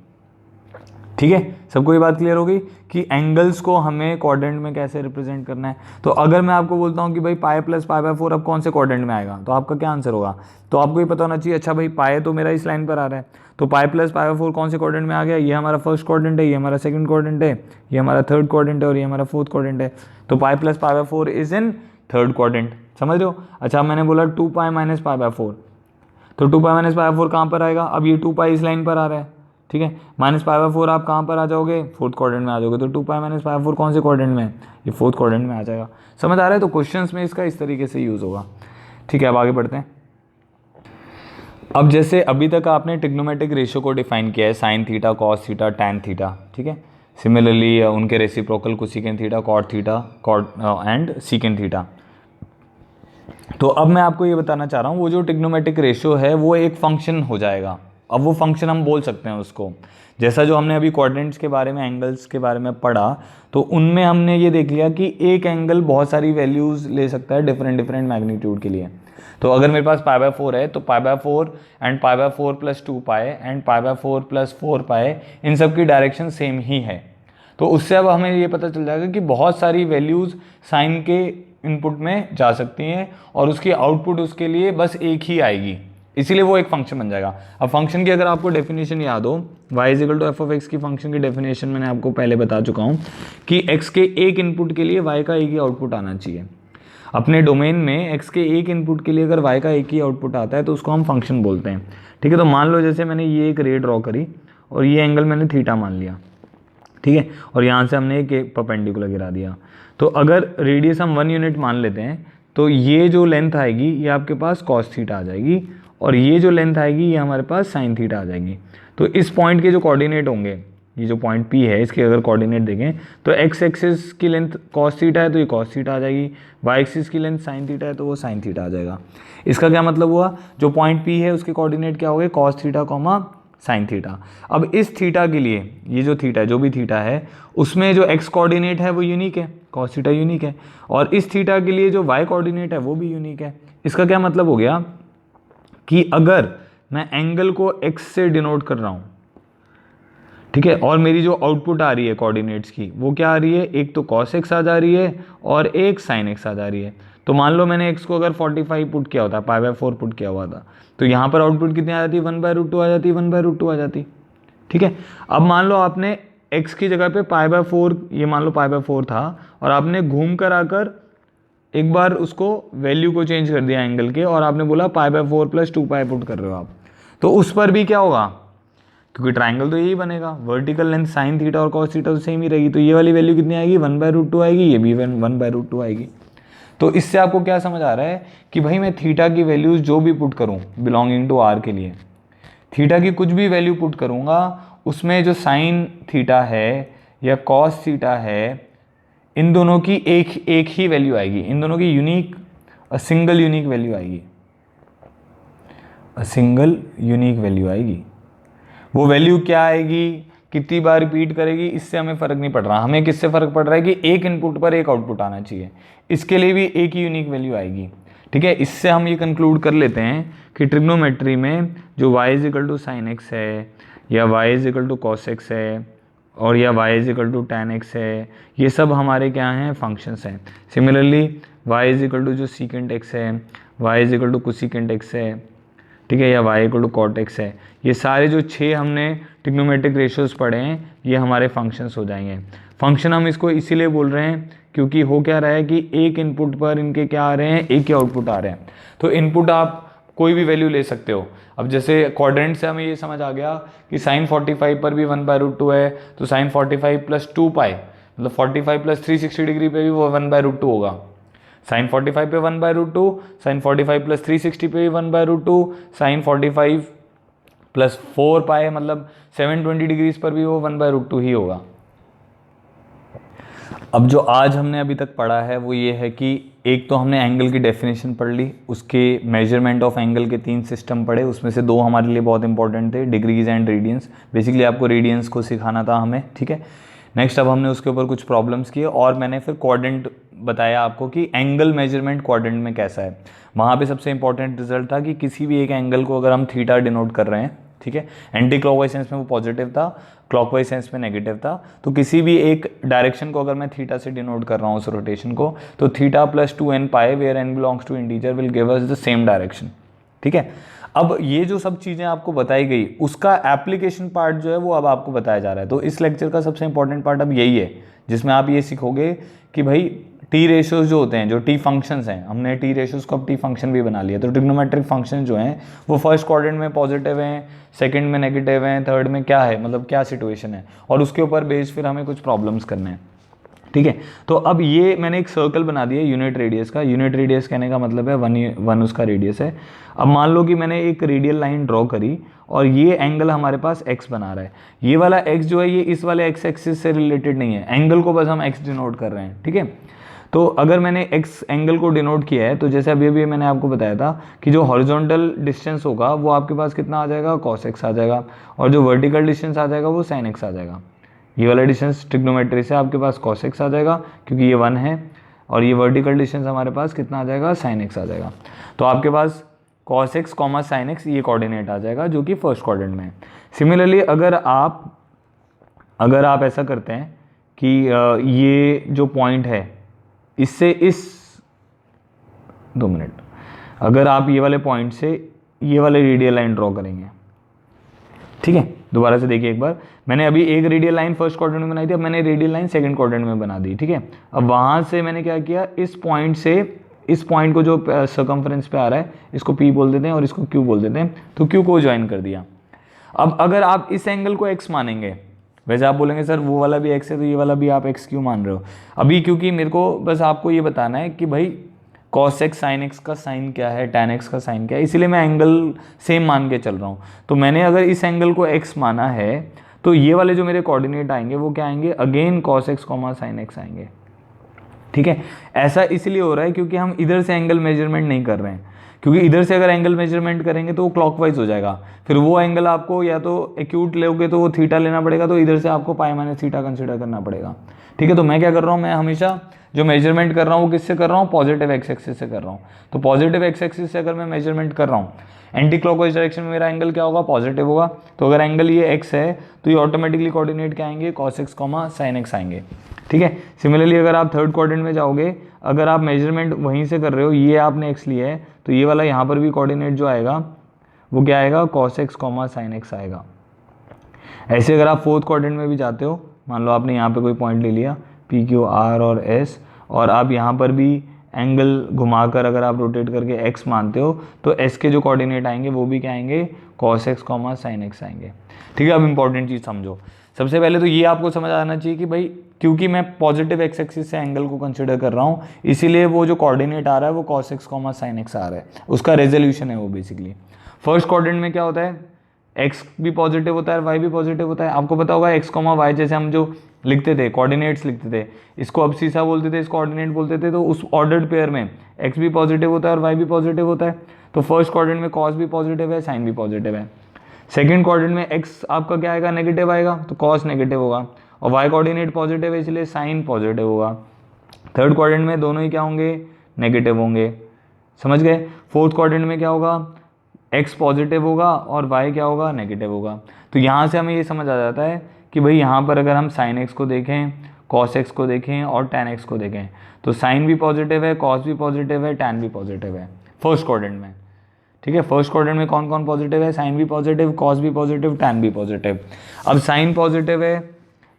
ठीक है, सबको ये बात क्लियर हो गई कि एंगल्स को हमें क्वाड्रेंट में कैसे रिप्रेजेंट करना है। तो अगर मैं आपको बोलता हूँ कि भाई π + π/4 अब कौन से क्वाड्रेंट में आएगा, तो आपका क्या आंसर होगा, तो आपको ये पता होना चाहिए, अच्छा भाई π तो मेरा इस लाइन पर आ रहा है, तो π + π/4 कौन से क्वाड्रेंट में आ गया, ये हमारा फर्स्ट क्वाड्रेंट है, ये हमारा सेकंड क्वाड्रेंट है, ये हमारा थर्ड क्वाड्रेंट है और ये हमारा फोर्थ क्वाड्रेंट है। तो π + π/4 इज इन थर्ड क्वाड्रेंट, समझ रहे हो। अच्छा, मैंने बोला 2π - π/4, तो 2π - π/4 कहाँ पर आएगा, अब ये 2π इस लाइन पर आ रहा है। ठीक है, -π/4 आप कहाँ पर आ जाओगे, फोर्थ क्वाड्रेंट में आ जाओगे, तो 2π - π/4 कौन से क्वाड्रेंट में है, ये फोर्थ क्वाड्रेंट में आ जाएगा। समझ आ रहा है। तो क्वेश्चंस में इसका इस तरीके से यूज़ होगा। ठीक है, अब आगे बढ़ते हैं। अब जैसे अभी तक आपने ट्रिग्नोमेट्रिक रेशियो को डिफाइन किया है, sine theta, cos theta, tan theta, ठीक है। सिमिलरली उनके reciprocal cosecant theta, cot theta, cot and secant theta. तो अब मैं आपको ये बताना चाह रहा हूँ, वो जो ट्रिग्नोमेट्रिक रेशियो है वो एक फंक्शन हो जाएगा। अब वो फंक्शन हम बोल सकते हैं उसको, जैसा जो हमने अभी कोऑर्डिनेट्स के बारे में, एंगल्स के बारे में पढ़ा, तो उनमें हमने ये देख लिया कि एक एंगल बहुत सारी वैल्यूज़ ले सकता है डिफरेंट डिफरेंट मैग्नीट्यूड के लिए। तो अगर मेरे पास पाई बाय 4 है तो pi by 4 and pi by 4 plus 2 pi and pi by 4 plus 4 पाई, इन सब की डायरेक्शन सेम ही है। तो उससे अब हमें ये पता चल जाएगा कि बहुत सारी वैल्यूज़ साइन के इनपुट में जा सकती हैं और उसकी आउटपुट उसके लिए बस एक ही आएगी, इसीलिए वो एक फंक्शन बन जाएगा। अब फंक्शन की अगर आपको डेफिनेशन याद हो, y is equal to f of x की फंक्शन की डेफिनेशन मैंने आपको पहले बता चुका हूँ कि x के एक इनपुट के लिए y का एक ही आउटपुट आना चाहिए। अपने डोमेन में x के एक इनपुट के लिए अगर y का एक ही आउटपुट आता है तो उसको हम फंक्शन बोलते हैं, ठीक है। तो मान लो जैसे मैंने ये एक रे ड्रॉ करी और ये एंगल मैंने थीटा मान लिया, ठीक है, और यहाँ से हमने एक परपेंडिकुलर गिरा दिया। तो अगर रेडियस हम 1 यूनिट मान लेते हैं तो ये जो लेंथ आएगी ये आपके पास कॉस थीटा आ जाएगी और ये जो लेंथ आएगी ये हमारे पास साइन थीटा आ जाएगी। तो इस पॉइंट के जो कोऑर्डिनेट होंगे, ये जो पॉइंट P है इसके अगर कोऑर्डिनेट देखें तो x एक्सिस की लेंथ कॉस थीटा है तो ये कॉस थीटा आ जाएगी, y एक्सिस की लेंथ साइन थीटा है तो वो साइन थीटा आ जाएगा। इसका क्या मतलब हुआ, जो पॉइंट P है उसके कोऑर्डिनेट क्या हो गए, cos theta comma sine theta. अब इस थीटा के लिए ये जो थीटा है, जो भी थीटा है, उसमें जो x कोऑर्डिनेट है वो यूनिक है, कॉस थीटा यूनिक है, और इस थीटा के लिए जो y कोऑर्डिनेट है वो भी यूनिक है। इसका क्या मतलब हो गया कि अगर मैं एंगल को x से डिनोट कर रहा हूँ, ठीक है, और मेरी जो आउटपुट आ रही है कोऑर्डिनेट्स की वो क्या आ रही है, एक तो cos x आ जा रही है और एक sin x आ जा रही है। तो मान लो मैंने x को अगर 45 पुट किया होता, पाई बाय 4 पुट किया हुआ था, तो यहाँ पर आउटपुट कितनी आ जाती, 1/√2 आ जाती, 1/√2 आ जाती, ठीक है। अब मान लो आपने x की जगह पे पाई बाय 4, ये मान लो पाई बाय 4 था, और आपने घूम कर आकर एक बार उसको वैल्यू को चेंज कर दिया एंगल के, और आपने बोला pi by 4 plus 2 pi put कर रहे हो आप, तो उस पर भी क्या होगा, क्योंकि ट्राइंगल तो यही बनेगा, वर्टिकल लेंथ साइन थीटा और कॉस थीटा तो सेम ही रहेगी, तो ये वाली वैल्यू कितनी आएगी, 1/√2 आएगी, ये भी 1/√2 आएगी। तो इससे आपको क्या समझ आ रहा है कि भाई मैं थीटा की वैल्यूज जो भी पुट करूं बिलोंगिंग टू आर के लिए, थीटा की कुछ भी वैल्यू पुट करूंगा उसमें जो साइन थीटा है या कॉस थीटा है, इन दोनों की एक ही वैल्यू आएगी, इन दोनों की यूनिक, सिंगल यूनिक वैल्यू आएगी, सिंगल यूनिक वैल्यू आएगी। वो वैल्यू क्या आएगी, कितनी बार रिपीट करेगी, इससे हमें फ़र्क नहीं पड़ रहा, हमें किससे फ़र्क पड़ रहा है कि एक इनपुट पर एक आउटपुट आना चाहिए, इसके लिए भी एक ही यूनिक वैल्यू आएगी, ठीक है। इससे हम ये कंक्लूड कर लेते हैं कि ट्रिग्नोमेट्री में जो y is equal to sine x है या y is equal to cos x है और या y is equal to tan x है, ये सब हमारे क्या हैं, फंक्शंस हैं। सिमिलरली y इजिकल टू जो सीकेंट एक्स है, y is equal to cosecant x है, ठीक है, या y equal to cot x है, ये सारे जो 6 हमने ट्रिग्नोमेट्रिक रेशियोज पढ़े हैं ये हमारे फंक्शंस हो जाएंगे। फंक्शन हम इसको इसीलिए बोल रहे हैं क्योंकि हो क्या रहा है कि एक इनपुट पर इनके क्या आ रहे हैं, एक ही आउटपुट आ रहे हैं। तो इनपुट आप कोई भी वैल्यू ले सकते हो। अब जैसे क्वाड्रेंट से हमें ये समझ आ गया कि साइन 45 पर भी 1/√2 है, तो साइन 45 प्लस 2 पाई मतलब 45 प्लस 360 डिग्री पे भी वो 1/√2 होगा। साइन 45 पे 1/√2, साइन 45 प्लस 360 पे भी 1/√2, साइन 45 प्लस 4 पाए मतलब 720 डिग्रीज पर भी वो 1/√2 ही होगा। अब जो आज हमने अभी तक पढ़ा है वो ये है कि एक तो हमने एंगल की डेफिनेशन पढ़ ली, उसके मेजरमेंट ऑफ एंगल के 3 सिस्टम पढ़े, उसमें से 2 हमारे लिए बहुत इंपॉर्टेंट थे, डिग्रीज एंड रेडियंस। बेसिकली आपको रेडियंस को सिखाना था हमें, ठीक है। नेक्स्ट अब हमने उसके ऊपर कुछ प्रॉब्लम्स किए और मैंने फिर क्वाड्रेंट बताया आपको कि एंगल मेजरमेंट क्वाड्रेंट में कैसा है। वहाँ पे सबसे इंपॉर्टेंट रिजल्ट था कि किसी भी एक एंगल को अगर हम थीटा डिनोट कर रहे हैं, ठीक है, एंटी क्लॉकवाइज सेंस में वो पॉजिटिव था, क्लॉकवाइज सेंस में नेगेटिव था, तो किसी भी एक डायरेक्शन को अगर मैं थीटा से डिनोट कर रहा हूँ उस रोटेशन को, तो theta plus 2n pi where n belongs to integer will give us the same direction, ठीक है। अब ये जो सब चीज़ें आपको बताई गई उसका एप्लीकेशन पार्ट जो है वो अब आपको बताया जा रहा है। तो इस लेक्चर का सबसे इंपॉर्टेंट पार्ट अब यही है जिसमें आप ये सीखोगे कि भाई टी रेशियोज जो होते हैं, जो टी फंक्शंस हैं, हमने टी रेशियोज को अब टी फंक्शन भी बना लिया। तो ट्रिग्नोमेट्रिक फंक्शन जो हैं वो फर्स्ट क्वाड्रेंट में पॉजिटिव हैं, सेकंड में नेगेटिव हैं, थर्ड में क्या है, मतलब क्या सिचुएशन है, और उसके ऊपर बेस्ड फिर हमें कुछ प्रॉब्लम्स करने हैं। ठीक है। तो अब ये मैंने एक सर्कल बना दिया यूनिट रेडियस का। यूनिट रेडियस कहने का मतलब है वन उसका रेडियस है। अब मान लो कि मैंने एक रेडियल लाइन ड्रॉ करी और ये एंगल हमारे पास x बना रहा है। ये वाला x जो है ये इस वाले x एक्सिस से रिलेटेड नहीं है, एंगल को बस हम x डिनोट कर रहे हैं। ठीक है, तो अगर मैंने x एंगल को डिनोट किया है तो जैसे अभी अभी मैंने आपको बताया था कि जो हॉरिजॉन्टल डिस्टेंस होगा वो आपके पास कितना आ जाएगा, cos x आ जाएगा, और जो वर्टिकल डिस्टेंस आ जाएगा वो sin x आ जाएगा। ये वाला डिस्टेंस ट्रिग्नोमेट्री से आपके पास cos x आ जाएगा क्योंकि ये 1 है, और ये वर्टिकल डिस्टेंस हमारे पास कितना आ जाएगा, sin x आ जाएगा। तो आपके पास cos x, sin x ये कोऑर्डिनेट आ जाएगा जो कि फर्स्ट क्वाड्रेंट में है। सिमिलरली अगर आप ऐसा करते हैं कि ये जो पॉइंट है इससे इस 2 मिनट, अगर आप ये वाले पॉइंट से ये वाले रेडियल लाइन ड्रॉ करेंगे, ठीक है, दोबारा से देखिए एक बार, मैंने अभी एक रेडियल लाइन फर्स्ट क्वाड्रेंट में बनाई थी, अब मैंने रेडियल लाइन सेकंड क्वाड्रेंट में बना दी। ठीक है, अब वहां से मैंने क्या किया, इस पॉइंट से इस पॉइंट को जो सर्कमफ्रेंस पे आ रहा है इसको P बोल देते हैं और इसको Q बोल देते हैं, तो Q को ज्वाइन कर दिया। अब अगर आप इस एंगल को x मानेंगे, वैसे आप बोलेंगे सर वो वाला भी x है तो ये वाला भी आप x क्यों मान रहे हो, अभी क्योंकि मेरे को बस आपको ये बताना है कि भाई cos x sin x का साइन क्या है, tan x का साइन क्या है, इसीलिए मैं एंगल सेम मान के चल रहा हूँ। तो मैंने अगर इस एंगल को x माना है तो ये वाले जो मेरे कोऑर्डिनेट आएंगे वो क्या आएंगे, again cos x, sin x आएंगे। ठीक है, ऐसा इसलिए हो रहा है क्योंकि हम इधर से एंगल मेजरमेंट नहीं कर रहे हैं, क्योंकि इधर से अगर एंगल मेजरमेंट करेंगे तो वो क्लॉकवाइज हो जाएगा, फिर वो एंगल आपको या तो एक्यूट लोगे तो वो थीटा लेना पड़ेगा, तो इधर से आपको पाई माइनस थीटा कंसीडर करना पड़ेगा। ठीक है, तो मैं क्या कर रहा हूँ, मैं हमेशा जो मेजरमेंट कर रहा हूँ वो किससे कर रहा हूँ, पॉजिटिव एक्स एक्सिस से कर रहा हूँ। तो पॉजिटिव एक्स एक्सिस से अगर मैं मेजरमेंट कर रहा हूँ, एंटी क्लॉकवाइज डायरेक्शन में मेरा एंगल क्या होगा, पॉजिटिव होगा। तो अगर एंगल ये एक्स है तो ये ऑटोमेटिकली कोऑर्डिनेट क्या आएंगे, cos x, sin x आएंगे। ठीक है, सिमिलरली अगर आप थर्ड क्वाड्रेंट में जाओगे, अगर आप मेजरमेंट वहीं से कर रहे हो, ये आपने x लिया है तो ये वाला यहाँ पर भी कोऑर्डिनेट जो आएगा वो क्या आएगा, cos x, sin x आएगा। ऐसे अगर आप फोर्थ क्वाड्रेंट में भी जाते हो, मान लो आपने यहाँ पे कोई पॉइंट ले लिया P, Q, R और S, और आप यहाँ पर भी एंगल घुमाकर अगर आप रोटेट करके x मानते हो तो s के जो कोऑर्डिनेट आएंगे वो भी क्या आएंगे, cos x, sin x आएंगे। ठीक है, अब इंपॉर्टेंट चीज़ समझो। सबसे पहले तो ये आपको समझ आना चाहिए कि भाई क्योंकि मैं पॉजिटिव एक्स एक्सिस से एंगल को कंसिडर कर रहा हूँ, इसीलिए वो जो कोऑर्डिनेट आ रहा है वो cos x, sin x आ रहा है, उसका रेजोल्यूशन है वो बेसिकली। फर्स्ट क्वाड्रेंट में क्या होता है, x भी पॉजिटिव होता है, y भी पॉजिटिव होता है। आपको पता होगा x, y जैसे हम जो लिखते थे, कोऑर्डिनेट्स लिखते थे, इसको अब्सीसा बोलते थे, इसको ऑर्डिनेट बोलते थे, तो उस ऑर्डर्ड पेयर में x भी पॉजिटिव होता है और y भी पॉजिटिव होता है। तो फर्स्ट क्वाड्रेंट में cos भी पॉजिटिव है, sin भी पॉजिटिव है। सेकंड क्वाड्रेंट में x आपका क्या आएगा, नेगेटिव आएगा, तो cos नेगेटिव होगा, और y कोऑर्डिनेट पॉजिटिव है इसलिए sin पॉजिटिव होगा। थर्ड क्वाड्रेंट में दोनों ही क्या होंगे, नेगेटिव होंगे। समझ गए। फोर्थ क्वाड्रेंट में क्या होगा, x पॉजिटिव होगा और y क्या होगा, नेगेटिव होगा। तो यहाँ से हमें ये समझ आ जाता है कि भाई यहाँ पर अगर हम sin x को देखें, cos x को देखें और tan x को देखें, तो sin भी पॉजिटिव है, cos भी पॉजिटिव है, tan भी पॉजिटिव है फर्स्ट क्वाड्रेंट में। ठीक है, फर्स्ट क्वाड्रेंट में कौन कौन पॉजिटिव है, sin भी पॉजिटिव, cos भी पॉजिटिव, tan भी पॉजिटिव। अब sin पॉजिटिव है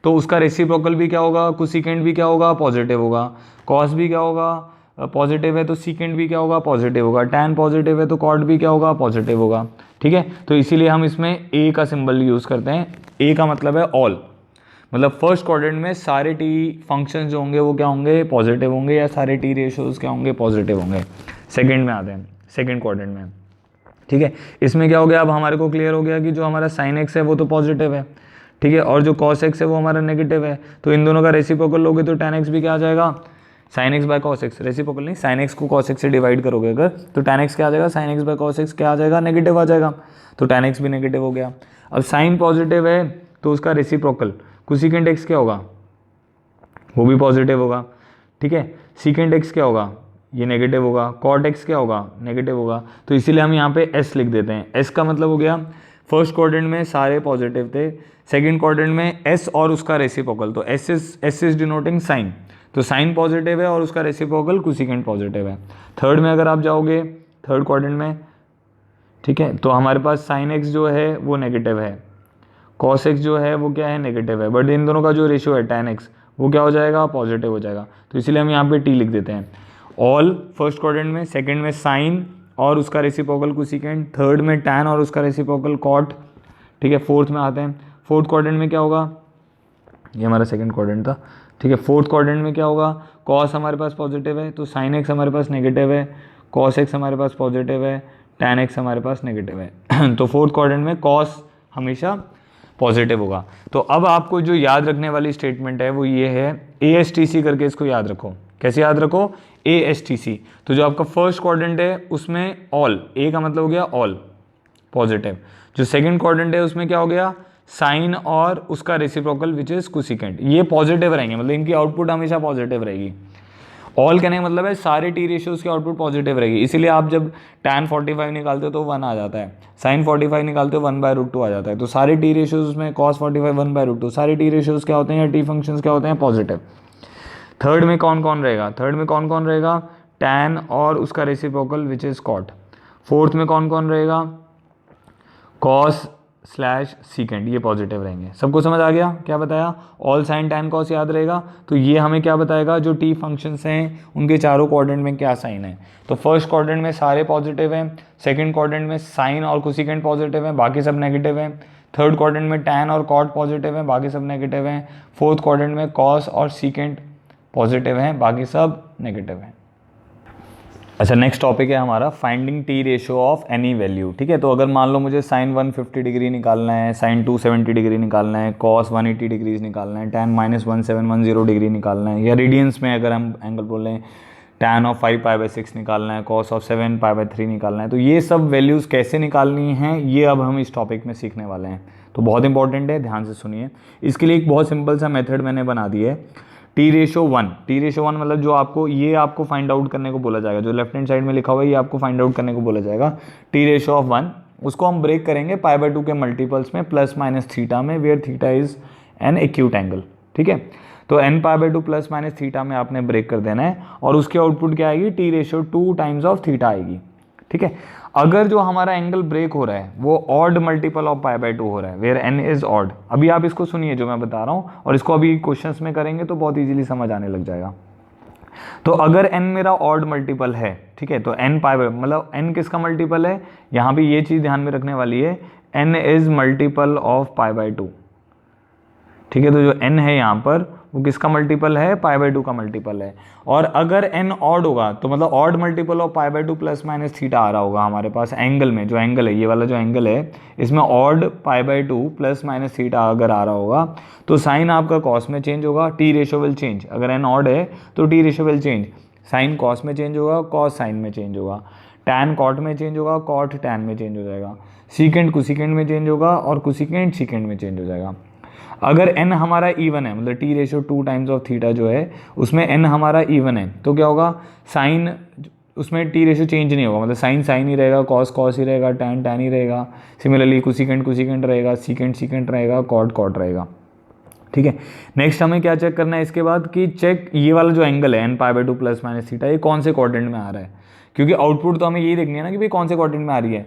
तो उसका रेसिप्रोकल भी क्या होगा, कोसेकेंट भी क्या होगा, पॉजिटिव होगा। cos भी क्या होगा, पॉजिटिव है तो सीकेंट भी क्या होगा, पॉजिटिव होगा। tan पॉजिटिव है तो कॉट भी क्या होगा, पॉजिटिव होगा। ठीक है, तो इसीलिए हम इसमें a का सिंबल यूज़ करते हैं। a का मतलब है ऑल, मतलब फर्स्ट क्वाड्रेंट में सारे t फंक्शन जो होंगे वो क्या होंगे, पॉजिटिव होंगे, या सारे t रेशियोज क्या होंगे, पॉजिटिव होंगे। सेकंड में आते हैं, सेकंड क्वाड्रेंट में। ठीक है, इसमें क्या हो गया, अब हमारे को क्लियर हो गया कि जो हमारा sin x है वो तो पॉजिटिव है, ठीक है, और जो cos x है वो हमारा नेगेटिव है। तो इन दोनों का रेसिप्रोकल लोगे तो tan x भी क्या आ जाएगा, sin x by cos x, reciprocal नहीं, sin x को cos x से डिवाइड करोगे अगर तो tan x क्या आ जाएगा, sin x by cos x क्या आ जाएगा, नेगेटिव आ जाएगा। तो tan x भी नेगेटिव हो गया। अब sin पॉजिटिव है तो उसका रेसिप्रोकल कोसेकेंट x क्या होगा, वो भी पॉजिटिव होगा। ठीक है, सीकेंट x क्या होगा, ये नेगेटिव होगा। कॉट x क्या होगा, नेगेटिव होगा। तो इसीलिए हम यहाँ पे s लिख देते हैं। s का मतलब हो गया फर्स्ट क्वाड्रेंट में सारे पॉजिटिव थे, सेकंड क्वाड्रेंट में s और उसका रेसिप्रोकल, तो s इज डिनोटिंग साइन, तो साइन पॉजिटिव है और उसका रेसिप्रोकल कोसेकेंट पॉजिटिव है। थर्ड में अगर आप जाओगे, थर्ड क्वाड्रेंट में, ठीक है, तो हमारे पास साइन x जो है वो नेगेटिव है, cos x जो है वो क्या है, नेगेटिव है, बट इन दोनों का जो रेशियो है tan x वो क्या हो जाएगा, पॉजिटिव हो जाएगा। तो इसलिए हम यहाँ पे t लिख देते हैं। ऑल फर्स्ट क्वाड्रेंट में, सेकंड में साइन और उसका रेसिप्रोकल कोसेकेंट, थर्ड में tan और उसका रेसिप्रोकल कॉट। ठीक है, फोर्थ में आते हैं, फोर्थ क्वाड्रेंट में क्या होगा, ये हमारा सेकंड क्वाड्रेंट था, ठीक है। फोर्थ क्वाड्रेंट में क्या होगा, कॉस हमारे पास पॉजिटिव है तो साइन एक्स हमारे पास नेगेटिव है, कॉस एक्स हमारे पास पॉजिटिव है, टैन एक्स हमारे पास नेगेटिव है तो फोर्थ क्वाड्रेंट में कॉस हमेशा पॉजिटिव होगा। तो अब आपको जो याद रखने वाली स्टेटमेंट है वो ये है, ASTC करके इसको याद रखो। कैसे याद रखो, ASTC। तो जो आपका फर्स्ट क्वाड्रेंट है उसमें ऑल, ए का मतलब हो गया ऑल पॉजिटिव। जो सेकंड क्वाड्रेंट है उसमें क्या हो गया, साइन और उसका रेसिप्रोकल विच इज कोसेकेंट, ये पॉजिटिव रहेंगे, मतलब इनकी आउटपुट हमेशा पॉजिटिव रहेगी। ऑल कहने का मतलब है सारे टी रेशियोज की आउटपुट पॉजिटिव रहेगी, इसीलिए आप जब tan 45 निकालते हो तो 1 आ जाता है, sin 45 निकालते हो 1/√2 आ जाता है। तो सारे टी रेशियोज उसमें cos 45 1/√2, सारे टी रेशियोज क्या होते हैं या टी फंक्शंस क्या होते हैं, पॉजिटिव। थर्ड में कौन कौन रहेगा, थर्ड में कौन कौन रहेगा, tan और उसका reciprocal which is cot। Fourth में कौन कौन रहेगा, cos/secant, ये पॉजिटिव रहेंगे। सबको समझ आ गया क्या बताया, ऑल साइन टैन कॉस याद रहेगा। तो ये हमें क्या बताएगा, जो टी फंक्शंस हैं उनके चारों क्वाड्रेंट में क्या साइन है। तो फर्स्ट क्वाड्रेंट में सारे पॉजिटिव हैं, सेकंड क्वाड्रेंट में साइन और कोसेकेंट पॉजिटिव हैं, बाकी सब नेगेटिव हैं। थर्ड क्वाड्रेंट में टैन और कॉट पॉजिटिव हैं, बाकी सब नेगेटिव हैं। फोर्थ क्वाड्रेंट में कॉस और सीकेंट पॉजिटिव हैं, बाकी सब नेगेटिव हैं। अच्छा, नेक्स्ट टॉपिक है हमारा finding T ratio of any value. ठीक है, तो अगर मान लो मुझे साइन 150 डिग्री निकालना है, साइन 270 डिग्री निकालना है, कॉस 180 डिग्रीज निकालना है, टैन -1710 डिग्री निकालना है, या रेडियंस में अगर हम एंगल बोलें टैन ऑफ 5π/6 निकालना है, कॉस ऑफ 7π/3 निकालना है। तो ये सब वैल्यूज़ कैसे निकालनी है ये अब हम इस टॉपिक में सीखने वाले हैं। तो बहुत इंपॉर्टेंट है, ध्यान से सुनिए। इसके लिए एक बहुत सिंपल सा मेथड मैंने बना दिया है, T/1। T/1 मतलब जो आपको ये आपको फाइंड आउट करने को बोला जाएगा, जो लेफ्ट हैंड साइड में लिखा हुआ है ये आपको फाइंड आउट करने को बोला जाएगा। T/1 उसको हम ब्रेक करेंगे π/2 के मल्टीपल्स में +-θ में, where theta is an acute angle. ठीक है, तो n π/2 +-θ में आपने ब्रेक कर देना है और उसकी आउटपुट क्या आएगी, T/2 टाइम्स ऑफ थीटा आएगी। ठीक है, अगर जो हमारा एंगल ब्रेक हो रहा है वो ऑड मल्टीपल ऑफ π/2 हो रहा है, वेयर n इज ऑड। अभी आप इसको सुनिए जो मैं बता रहा हूँ, और इसको अभी क्वेश्चंस में करेंगे तो बहुत इजीली समझ आने लग जाएगा। तो अगर n मेरा ऑड मल्टीपल है, ठीक है, तो n मतलब n किसका मल्टीपल है, यहाँ भी ये चीज़ ध्यान में रखने वाली है, n इज मल्टीपल ऑफ π/2। ठीक है, तो जो n है यहाँ पर वो किसका मल्टीपल है, π/2 का मल्टीपल है। और अगर n ऑड होगा तो मतलब ऑड मल्टीपल ऑफ π/2 +-θ आ रहा होगा हमारे पास एंगल में, जो एंगल है ये वाला जो एंगल है इसमें ऑड π/2 +-θ अगर आ रहा होगा तो साइन आपका कॉस में चेंज होगा, टी रेशियो विल चेंज। अगर n ऑड है तो T ratio will change, sine cos में चेंज होगा, कॉस साइन में चेंज होगा, टैन कॉट में चेंज होगा, कॉट टैन में चेंज हो जाएगा, सीकेंट कोसेकेंट में चेंज होगा और कोसेकेंट सीकेंट में चेंज हो जाएगा। अगर n हमारा इवन है, मतलब T/2 टाइम्स ऑफ थीटा जो है उसमें n हमारा इवन है, तो क्या होगा, साइन उसमें टी रेशियो चेंज नहीं होगा, मतलब साइन साइन ही रहेगा, कॉस कॉस ही रहेगा, टैन टैन ही रहेगा। सिमिलरली कोसेकेंट कोसेकेंट रहेगा, सीकेंट सीकेंट रहेगा, कॉट कॉट रहेगा। ठीक है, नेक्स्ट हमें क्या चेक करना है इसके बाद कि चेक ये वाला जो एंगल है n π/2 +-θ ये कौन से क्वाड्रेंट में आ रहा है, क्योंकि आउटपुट तो हमें यही देखनी है ना कि भाई कौन से क्वाड्रेंट में आ रही है।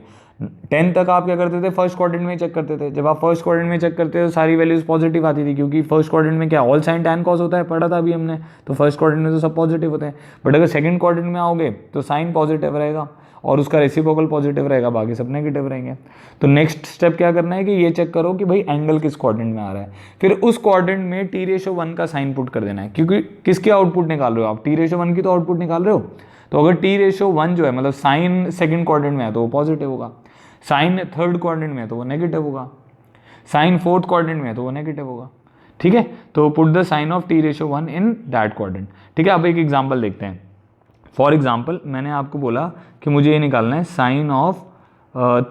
10 तक आप क्या करते थे, फर्स्ट क्वाड्रेंट में चेक करते थे। जब आप फर्स्ट क्वाड्रेंट में चेक करते थे तो सारी वैल्यूज पॉजिटिव आती थी, क्योंकि फर्स्ट क्वाड्रेंट में क्या ऑल साइन टैन कॉस होता है, पढ़ा था अभी हमने। तो फर्स्ट क्वाड्रेंट में तो सब पॉजिटिव होते हैं, बट अगर सेकंड क्वाड्रेंट में आओगे तो साइन पॉजिटिव रहेगा और उसका रेसिप्रोकल पॉजिटिव रहेगा, बाकी सब नेगेटिव रहेंगे। तो नेक्स्ट स्टेप क्या करना है कि ये चेक करो कि भाई एंगल किस क्वाड्रेंट में आ रहा है, फिर उस क्वाड्रेंट में T/1 का साइन पुट कर देना है, क्योंकि किसकी आउटपुट निकाल रहे हो आप, T/1 की तो आउटपुट निकाल रहे हो। तो अगर T/1 जो है मतलब साइन सेकंड क्वाड्रेंट में है तो वो पॉजिटिव होगा, साइन थर्ड क्वाड्रेंट में है तो वो नेगेटिव होगा, साइन फोर्थ क्वाड्रेंट में है तो वो नेगेटिव होगा। ठीक है, तो put the sine of T/1 in that quadrant. ठीक है, अब एक एग्जांपल देखते हैं। फॉर एग्जांपल मैंने आपको बोला कि मुझे ये निकालना है साइन ऑफ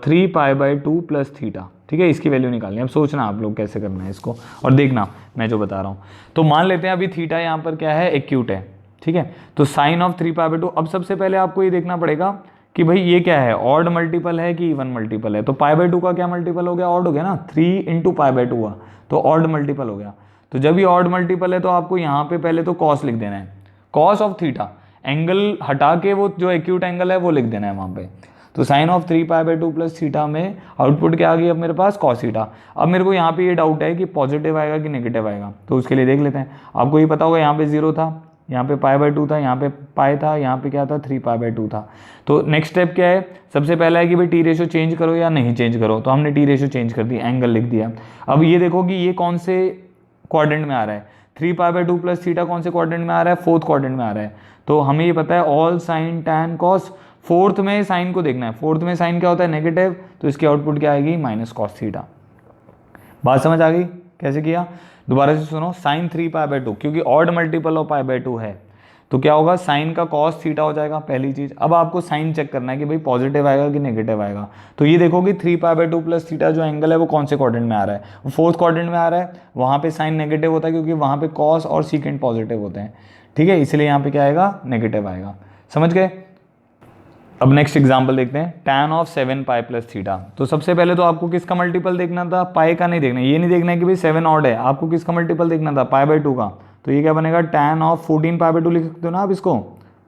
3π/2 +θ। ठीक है, इसकी वैल्यू निकालनी है। अब सोचना आप लोग कैसे करना है इसको, और देखना मैं जो बता रहा हूँ। तो मान लेते हैं अभी थीटा यहाँ पर क्या है, एक्यूट है। ठीक है, तो साइन ऑफ 3π/2, अब सबसे पहले आपको ये देखना पड़ेगा कि भाई ये क्या है, ऑड मल्टीपल है कि इवन मल्टीपल है। तो π/2 का क्या मल्टीपल हो गया, ऑड हो गया ना, 3 × π/2 हुआ तो ऑड मल्टीपल हो गया। तो जब ये ऑड मल्टीपल है तो आपको यहाँ पे पहले तो कॉस लिख देना है, कॉस ऑफ थीटा, एंगल हटा के वो जो एक्यूट एंगल है वो लिख देना है वहाँ पे। तो साइन ऑफ 3π/2 +θ में आउटपुट क्या आ गई अब मेरे पास, cos थीटा। अब मेरे को यहाँ पे ये डाउट है कि पॉजिटिव आएगा कि नेगेटिव आएगा, तो उसके लिए देख लेते हैं। आपको ये पता होगा यहाँ पे 0 था, यहाँ पे π/2 था, यहाँ पे पाई था, यहाँ पे क्या था 3π/2 था। तो नेक्स्ट स्टेप क्या है, सबसे पहला है कि भाई टी रेशियो चेंज करो या नहीं चेंज करो। तो हमने टी रेशियो चेंज कर दी, एंगल लिख दिया। अब ये देखो कि ये कौन से क्वाड्रेंट में आ रहा है, 3 पाई बाय 2 प्लस थीटा कौन से क्वाड्रेंट में आ रहा है, फोर्थ क्वाड्रेंट में आ रहा है। तो हमें ये पता है all sign tan cos, fourth में साइन को देखना है, फोर्थ में साइन क्या होता है नेगेटिव, तो इसकी आउटपुट क्या आएगी माइनस कॉस थीटा। बात समझ आ गई कैसे किया, दोबारा से सुनो, साइन 3 पाई बाय 2 क्योंकि odd multiple of pi by 2 है तो क्या होगा साइन का कॉस थीटा हो जाएगा पहली चीज। अब आपको साइन चेक करना है कि भाई पॉजिटिव आएगा कि नेगेटिव आएगा, तो ये देखो कि 3 पाई बाय 2 प्लस थीटा जो एंगल है वो कौन से क्वाड्रेंट में आ रहा है, वो फोर्थ क्वाड्रेंट में आ रहा है, वहां पे साइन नेगेटिव होता है क्योंकि वहां पे कॉस और सीकेंट पॉजिटिव होते हैं, ठीक है, इसलिए यहाँ पे क्या आएगा नेगेटिव आएगा। समझ गए। अब नेक्स्ट एग्जांपल देखते हैं, tan of 7 pi plus theta. तो सबसे पहले तो आपको किसका मल्टीपल देखना था, पाई का नहीं देखना, ये नहीं देखना है कि भाई 7 ऑड है, आपको किसका मल्टीपल देखना था, पाई बाय 2 का। तो ये क्या बनेगा, tan ऑफ 14 पाई बाय 2 लिख सकते हो ना आप इसको,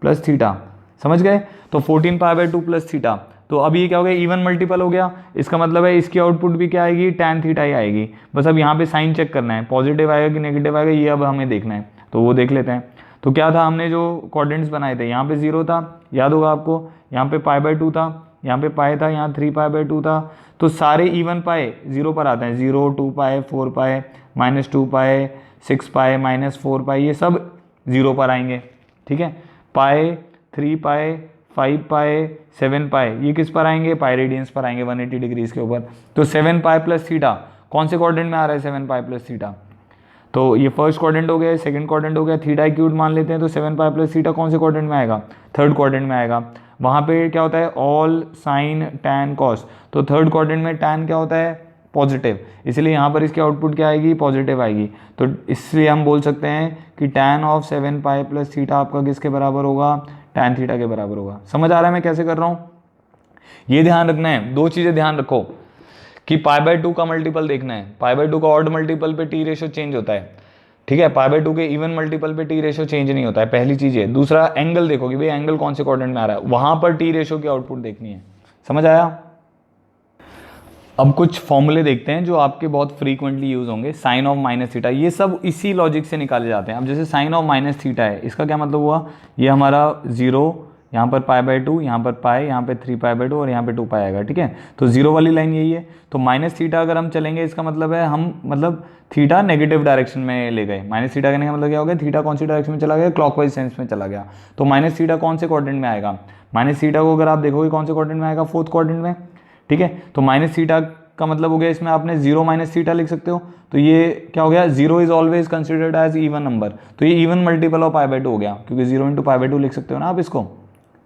प्लस थीटा। समझ गए। तो 14 पाई बाय 2 प्लस थीटा, तो अब ये क्या हो गया, इवन मल्टीपल हो गया, इसका मतलब है इसकी आउटपुट भी क्या आएगी, tan थीटा ही आएगी। बस अब यहाँ पे साइन चेक करना है, पॉजिटिव आएगा कि नेगेटिव आएगा ये अब हमें देखना है, तो वो देख लेते हैं। तो क्या था, हमने जो क्वाड्रेंट्स बनाए थे, यहाँ पे 0 था, याद होगा आपको, यहाँ पे पाई बाय 2 था, यहाँ पे पाई था, यहाँ 3 पाई बाय 2 था, तो सारे इवन पाई 0 पर आते हैं, 0, 2 पाई, 4 पाई, -2 पाई, 6 पाई, -4 पाई, ये सब 0 पर आएंगे, ठीक है। पाई, 3 पाई, 5 पाई, 7 पाई, ये किस पर आएंगे, पाई रेडियंस पर आएंगे 180 डिग्रीज के ऊपर। तो 7 पाई प्लस थीटा कौन से क्वाड्रेंट में आ रहा है, 7 पाई प्लस थीटा, तो ये फर्स्ट क्वाड्रेंट हो गया, सेकंड क्वाड्रेंट हो गया, थीटा क्यूब मान लेते हैं, तो 7 पाई प्लस थीटा कौन से क्वाड्रेंट में आएगा, थर्ड क्वाड्रेंट में आएगा। वहाँ पे क्या होता है, ऑल साइन टैन कॉस, तो थर्ड क्वाड्रेंट में टैन क्या होता है, पॉजिटिव, इसलिए यहाँ पर इसकी आउटपुट क्या आएगी, पॉजिटिव आएगी। तो इसलिए हम बोल सकते हैं कि tan of 7 pi plus theta आपका किसके बराबर होगा, टैन थीटा के बराबर होगा। समझ आ रहा है मैं कैसे कर रहा हूँ, ये ध्यान रखना है, दो चीज़ें ध्यान रखो कि पाई बाय 2 का मल्टीपल देखना है, पाई बाय 2 का ऑड मल्टीपल पे टी रेशो चेंज होता है, ठीक है, पाई बाय 2 के इवन मल्टीपल पे टी रेशो चेंज नहीं होता है, पहली चीज है। दूसरा एंगल देखो कि भाई एंगल कौन से क्वाड्रेंट में आ रहा है, वहां पर टी रेशो की आउटपुट देखनी है। समझ आया। अब कुछ फॉर्मूले देखते हैं जो आपके बहुत फ्रीक्वेंटली यूज होंगे, साइन ऑफ माइनस थीटा, ये सब इसी लॉजिक से निकाले जाते हैं। अब जैसे साइन ऑफ माइनस थीटा है, इसका क्या मतलब हुआ, ये हमारा 0, यहाँ पर पाई बाय 2, यहाँ पर पाई, यहाँ पे 3 पाई बाय 2 और यहाँ पे 2 पाई आएगा, ठीक है। तो 0 वाली लाइन यही है। तो माइनस थीटा अगर हम चलेंगे, इसका मतलब है हम मतलब थीटा नेगेटिव डायरेक्शन में ले गए, माइनस थीटा करने का मतलब क्या हो गया, थीटा कौन सी डायरेक्शन में चला गया, क्लॉकवाइज सेंस में चला गया। तो माइनस थीटा कौन से क्वाड्रेंट में आएगा, माइनस थीटा को अगर आप देखोगे कौन से क्वाड्रेंट में आएगा, फोर्थ क्वाड्रेंट में, ठीक है। तो माइनस थीटा का मतलब हो गया, इसमें आपने 0 माइनस थीटा लिख सकते हो, तो ये क्या हो गया, 0 is always considered as even number, तो ये even multiple of pi by 2 हो गया, क्योंकि 0 इंटू पाई बाय 2 लिख सकते हो ना आप इसको,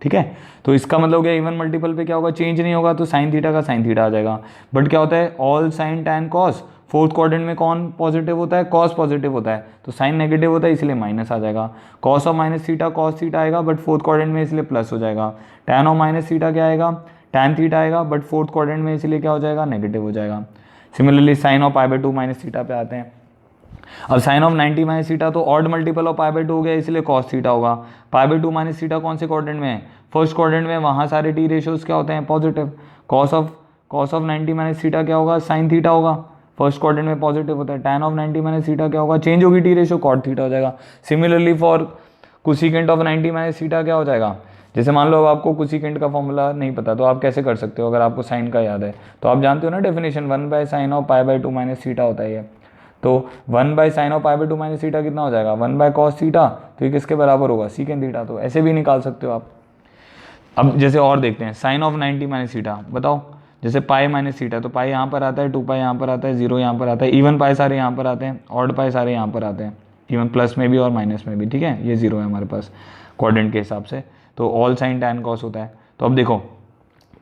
ठीक है। तो इसका मतलब हो गया इवन मल्टीपल पे क्या होगा, चेंज नहीं होगा, तो साइन थीटा का साइन थीटा आ जाएगा। बट क्या होता है, all sign tan cos, fourth quadrant में कौन पॉजिटिव होता है, कॉस पॉजिटिव होता है, तो साइन नेगेटिव होता है इसलिए माइनस आ जाएगा। Cos of minus theta cos theta आएगा, बट फोर्थ क्वाड्रेंट में इसलिए प्लस हो जाएगा। टैन ऑफ माइनस थीटा क्या आएगा, टैन थीटा आएगा, बट फोर्थ क्वाड्रेंट में इसलिए क्या हो जाएगा, नेगेटिव हो जाएगा। Similarly sign of pi by 2 minus theta पे आते हैं। अब साइन ऑफ 90 माइनस थीटा तो odd multiple of pi by 2 हो गया, इसलिए कॉस थीटा होगा। पाई बाय 2 माइनस थीटा कौन से क्वाड्रेंट में है, फर्स्ट क्वाड्रेंट में, वहाँ सारे टी रेशियोज क्या होते हैं, positive. Cos of 90 minus theta क्या होगा, साइन थीटा होगा, फर्स्ट क्वाड्रेंट में पॉजिटिव होता है। टैन ऑफ 90 माइनस थीटा क्या होगा, चेंज होगी टी रेशियो, कॉट थीटा हो जाएगा। Similarly for cosecant of 90 minus theta क्या हो जाएगा, जैसे मान लो अब आपको कोसेकेंट का फॉर्मूला नहीं पता तो आप कैसे कर सकते हो, अगर आपको साइन का याद है तो आप जानते हो ना definition, 1 by sine of pi by 2 minus theta होता है ये। तो 1 by sine of pi by 2 minus theta कितना हो जाएगा, 1 बाय कॉस थीटा, तो ये किसके बराबर होगा, सीकेंट थीटा। तो ऐसे भी निकाल सकते हो आप। अब जैसे और देखते हैं, साइन ऑफ 90 माइनस थीटा, बताओ, जैसे पाई माइनस थीटा, तो पाई यहाँ पर आता है, 2 पाई यहाँ पर आता है, 0 यहाँ पर आता है, इवन पाई सारे यहाँ पर आते हैं, ऑड पाई सारे यहाँ पर आते हैं, इवन प्लस में भी और माइनस में भी, ठीक है। ये 0 है हमारे पास क्वाड्रेंट के हिसाब से, तो ऑल साइन टैन कॉस होता है। तो अब देखो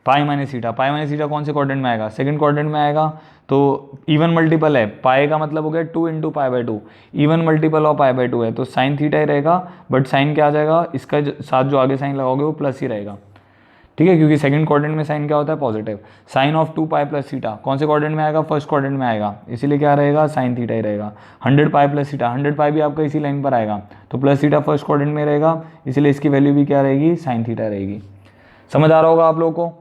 पाई माइनस थीटा कौन से क्वाड्रेंट में आएगा, सेकंड क्वाड्रेंट में आएगा, तो इवन मल्टीपल है, पाई का मतलब हो गया 2 into pi by 2, even multiple of pi by 2 है, तो साइन थीटा ही रहेगा, बट साइन क्या आ जाएगा, इसका साथ जो आगे साइन लगाओगे वो प्लस ही रहेगा, ठीक है, क्योंकि सेकंड क्वाड्रेंट में साइन क्या होता है, positive. Sine of 2 pi plus theta कौन से क्वाड्रेंट में आएगा, फर्स्ट क्वाड्रेंट में आएगा, इसीलिए क्या रहेगा, साइन थीटा ही रहेगा। 100 पाई प्लस थीटा, 100 पाई भी आपका इसी लाइन पर आएगा, तो प्लस थीटा फर्स्ट क्वाड्रेंट में रहेगा, इसलिए इसकी वैल्यू भी क्या रहेगी, साइन थीटा रहेगी। समझ आ रहा होगा आप लोगों को।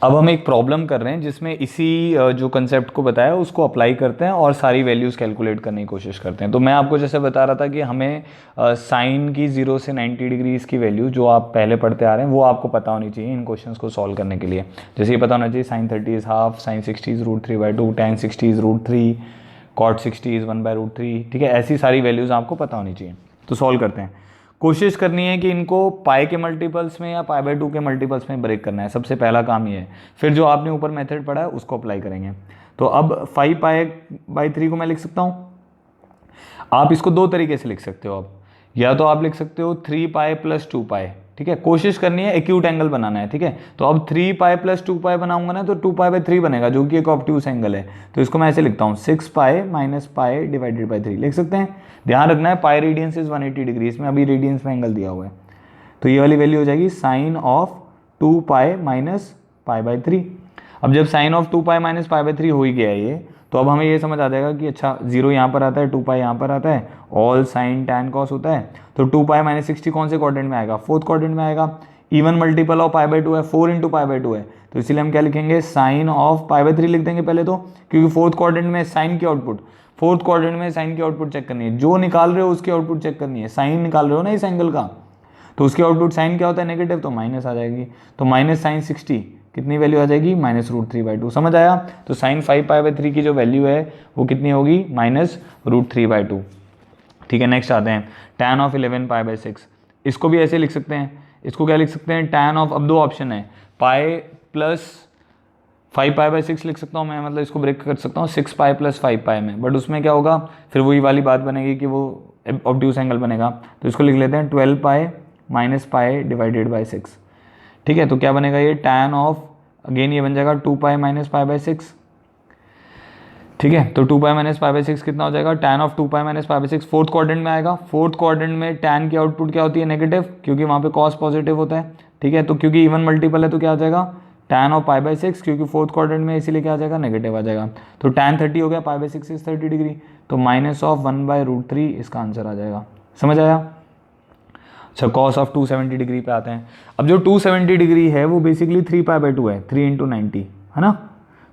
अब हम एक प्रॉब्लम कर रहे हैं जिसमें इसी जो कंसेप्ट को बताया उसको अप्लाई करते हैं और सारी वैल्यूज़ कैलकुलेट करने की कोशिश करते हैं। तो मैं आपको जैसे बता रहा था कि हमें साइन की 0 से 90 डिग्रीज की वैल्यू जो आप पहले पढ़ते आ रहे हैं वो आपको पता होनी चाहिए इन क्वेश्चंस को सॉल्व करने के लिए। जैसे ये पता होना चाहिए sine 30 is half, sine 60 is √3/2, tan 60 is √3, cot 60 is 1/√3, ठीक है। ऐसी सारी वैल्यूज़ आपको पता होनी चाहिए। तो सॉल्व करते हैं। कोशिश करनी है कि इनको पाई के मल्टीपल्स में या पाई/2 के मल्टीपल्स में ब्रेक करना है, सबसे पहला काम ये है। फिर जो आपने ऊपर मेथड पढ़ा है उसको अप्लाई करेंगे। तो अब 5π/3 को मैं लिख सकता हूँ, आप इसको दो तरीके से लिख सकते हो। अब या तो आप लिख सकते हो 3π + 2π, ठीक है। कोशिश करनी है एक्यूट एंगल बनाना है, ठीक है। तो अब 3π + 2π बनाऊंगा ना तो 2π/3 बनेगा, जो कि एक ऑब्ट्यूस एंगल है। तो इसको मैं ऐसे लिखता हूँ 6π - π/3 लिख सकते हैं। ध्यान रखना है पाई रेडियंस इज 180 डिग्री, इसमें अभी रेडियंस में एंगल दिया हुआ है। तो ये वाली वैल्यू हो जाएगी साइन ऑफ 2π - π/3। अब जब साइन ऑफ 2π - π/3 हो ही गया है ये, तो अब हमें ये समझ आ जाएगा कि अच्छा 0 यहाँ पर आता है, 2π यहाँ पर आता है, ऑल साइन tan cos होता है। तो 2π - 60 कौन से क्वाड्रेंट में आएगा? फोर्थ क्वाड्रेंट में आएगा। इवन मल्टीपल ऑफ π/2 है, 4 × π/2 है, तो इसीलिए हम क्या लिखेंगे साइन ऑफ π/3 लिख देंगे पहले तो, क्योंकि फोर्थ क्वाड्रेंट में साइन की आउटपुट, फोर्थ क्वाड्रेंट में साइन की आउटपुट चेक करनी है। जो निकाल रहे हो उसकी आउटपुट चेक करनी है। साइन निकाल रहे हो ना इस एंगल का, तो उसकी आउटपुट साइन क्या होता है? नेगेटिव, तो माइनस आ जाएगी। तो माइनस साइन 60 कितनी वैल्यू आ जाएगी? -√3/2। समझ आया? तो साइन 5π/3 की जो वैल्यू है वो कितनी होगी? -√3/2। ठीक है, नेक्स्ट आते हैं tan ऑफ 11π/6। इसको भी ऐसे लिख सकते हैं। इसको क्या लिख सकते हैं? tan ऑफ, अब दो ऑप्शन है, पाई प्लस 5π/6 लिख सकता हूँ मैं, मतलब इसको ब्रेक कर सकता हूँ 6π + 5π में, बट उसमें क्या होगा फिर वही वाली बात बनेगी कि वो ऑब्ट्यूस एंगल बनेगा। तो इसको लिख लेते हैं 12π - π/6। ठीक है, तो क्या बनेगा ये? tan ऑफ, अगेन ये बन जाएगा 2π - π/6। ठीक है, तो 2π - π/6 कितना हो जाएगा? tan ऑफ 2π - π/6 फोर्थ क्वाड्रेंट में आएगा। फोर्थ क्वाड्रेंट में tan की आउटपुट क्या होती है? नेगेटिव, क्योंकि वहाँ पे cos पॉजिटिव होता है। ठीक है, तो क्योंकि इवन मल्टीपल है तो क्या आ जाएगा? tan ऑफ π/6, क्योंकि फोर्थ क्वाड्रेंट में इसीलिए क्या आ जाएगा? नेगेटिव आ जाएगा। तो tan 30 हो गया, π/6 इज 30 डिग्री, तो -1/√3 इसका आंसर आ जाएगा। समझ आया? अच्छा, cos ऑफ 270 डिग्री पे आते हैं। अब जो 270 डिग्री है वो बेसिकली 3π/2 है, 3 × 90 है ना।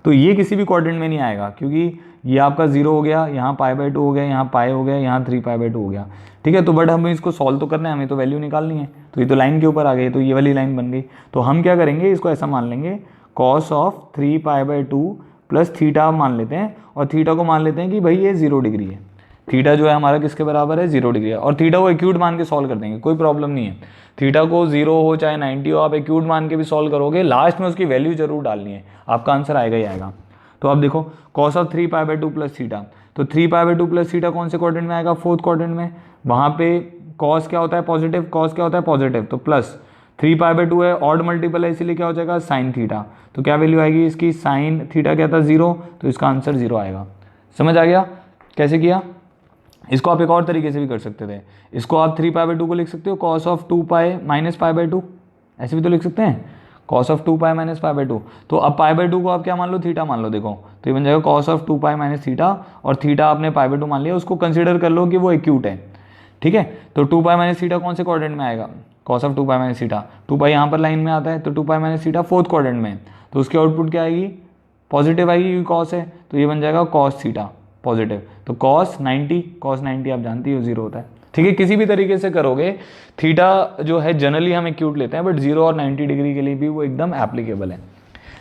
तो ये किसी भी क्वाड्रेंट में नहीं आएगा, क्योंकि ये आपका 0 हो गया, यहाँ π/2 हो गया, यहाँ पाई हो गया, यहाँ 3π/2 हो गया। ठीक है, तो बट हमें इसको सॉल्व तो करना है, हमें तो वैल्यू निकालनी है। तो ये तो लाइन के ऊपर आ गई, तो ये वाली लाइन बन गई। तो हम क्या करेंगे, इसको ऐसा मान लेंगे cos ऑफ 3π/2 प्लस थीटा मान लेते हैं, और थीटा को मान लेते हैं कि भाई ये 0 डिग्री है। थीटा जो है हमारा किसके बराबर है? 0 डिग्री है। और थीटा को एक्यूट मान के सॉल्व कर देंगे, कोई प्रॉब्लम नहीं है। थीटा को 0 हो चाहे 90 हो, आप एक्यूट मान के भी सॉल्व करोगे, लास्ट में उसकी वैल्यू जरूर डालनी है, आपका आंसर आएगा ही आएगा। तो अब देखो cos ऑफ 3π/2 प्लस थीटा, तो 3π/2 प्लस थीटा कौन से क्वाड्रेंट में आएगा? फोर्थ क्वाड्रेंट में। वहाँ पे cos क्या होता है? पॉजिटिव। cos क्या होता है? पॉजिटिव। तो प्लस 3π/2 है, ऑड मल्टीपल है, इसीलिए क्या हो जाएगा? Sine theta. तो क्या वैल्यू आएगी इसकी? साइन थीटा क्या था? 0, तो इसका आंसर 0 आएगा। समझ आ गया कैसे किया? इसको आप एक और तरीके से भी कर सकते थे। इसको आप 3π/2 को लिख सकते हो cos ऑफ 2π - π/2, ऐसे भी तो लिख सकते हैं, cos ऑफ 2π - π/2। तो अब π/2 को आप क्या मान लो? थीटा मान लो। देखो तो ये बन जाएगा cos ऑफ 2π - थीटा, और थीटा आपने π/2 मान लिया, उसको कंसिडर कर लो कि वो एक्यूट है। ठीक है, तो 2π - थीटा कौन से क्वाड्रेंट में आएगा? cos ऑफ 2π - थीटा, 2π यहाँ पर लाइन में आता है, तो 2π - थीटा फोर्थ क्वाड्रेंट में, तो उसकी आउटपुट क्या आएगी? पॉजिटिव आएगी, क्योंकि cos है, तो ये बन जाएगा cos थीटा पॉजिटिव। तो cos 90 आप जानती हो 0 होता है। ठीक है, किसी भी तरीके से करोगे, थीटा जो है जनरली हम एक्यूट लेते हैं, बट 0 और 90 डिग्री के लिए भी वो एकदम एप्लीकेबल है।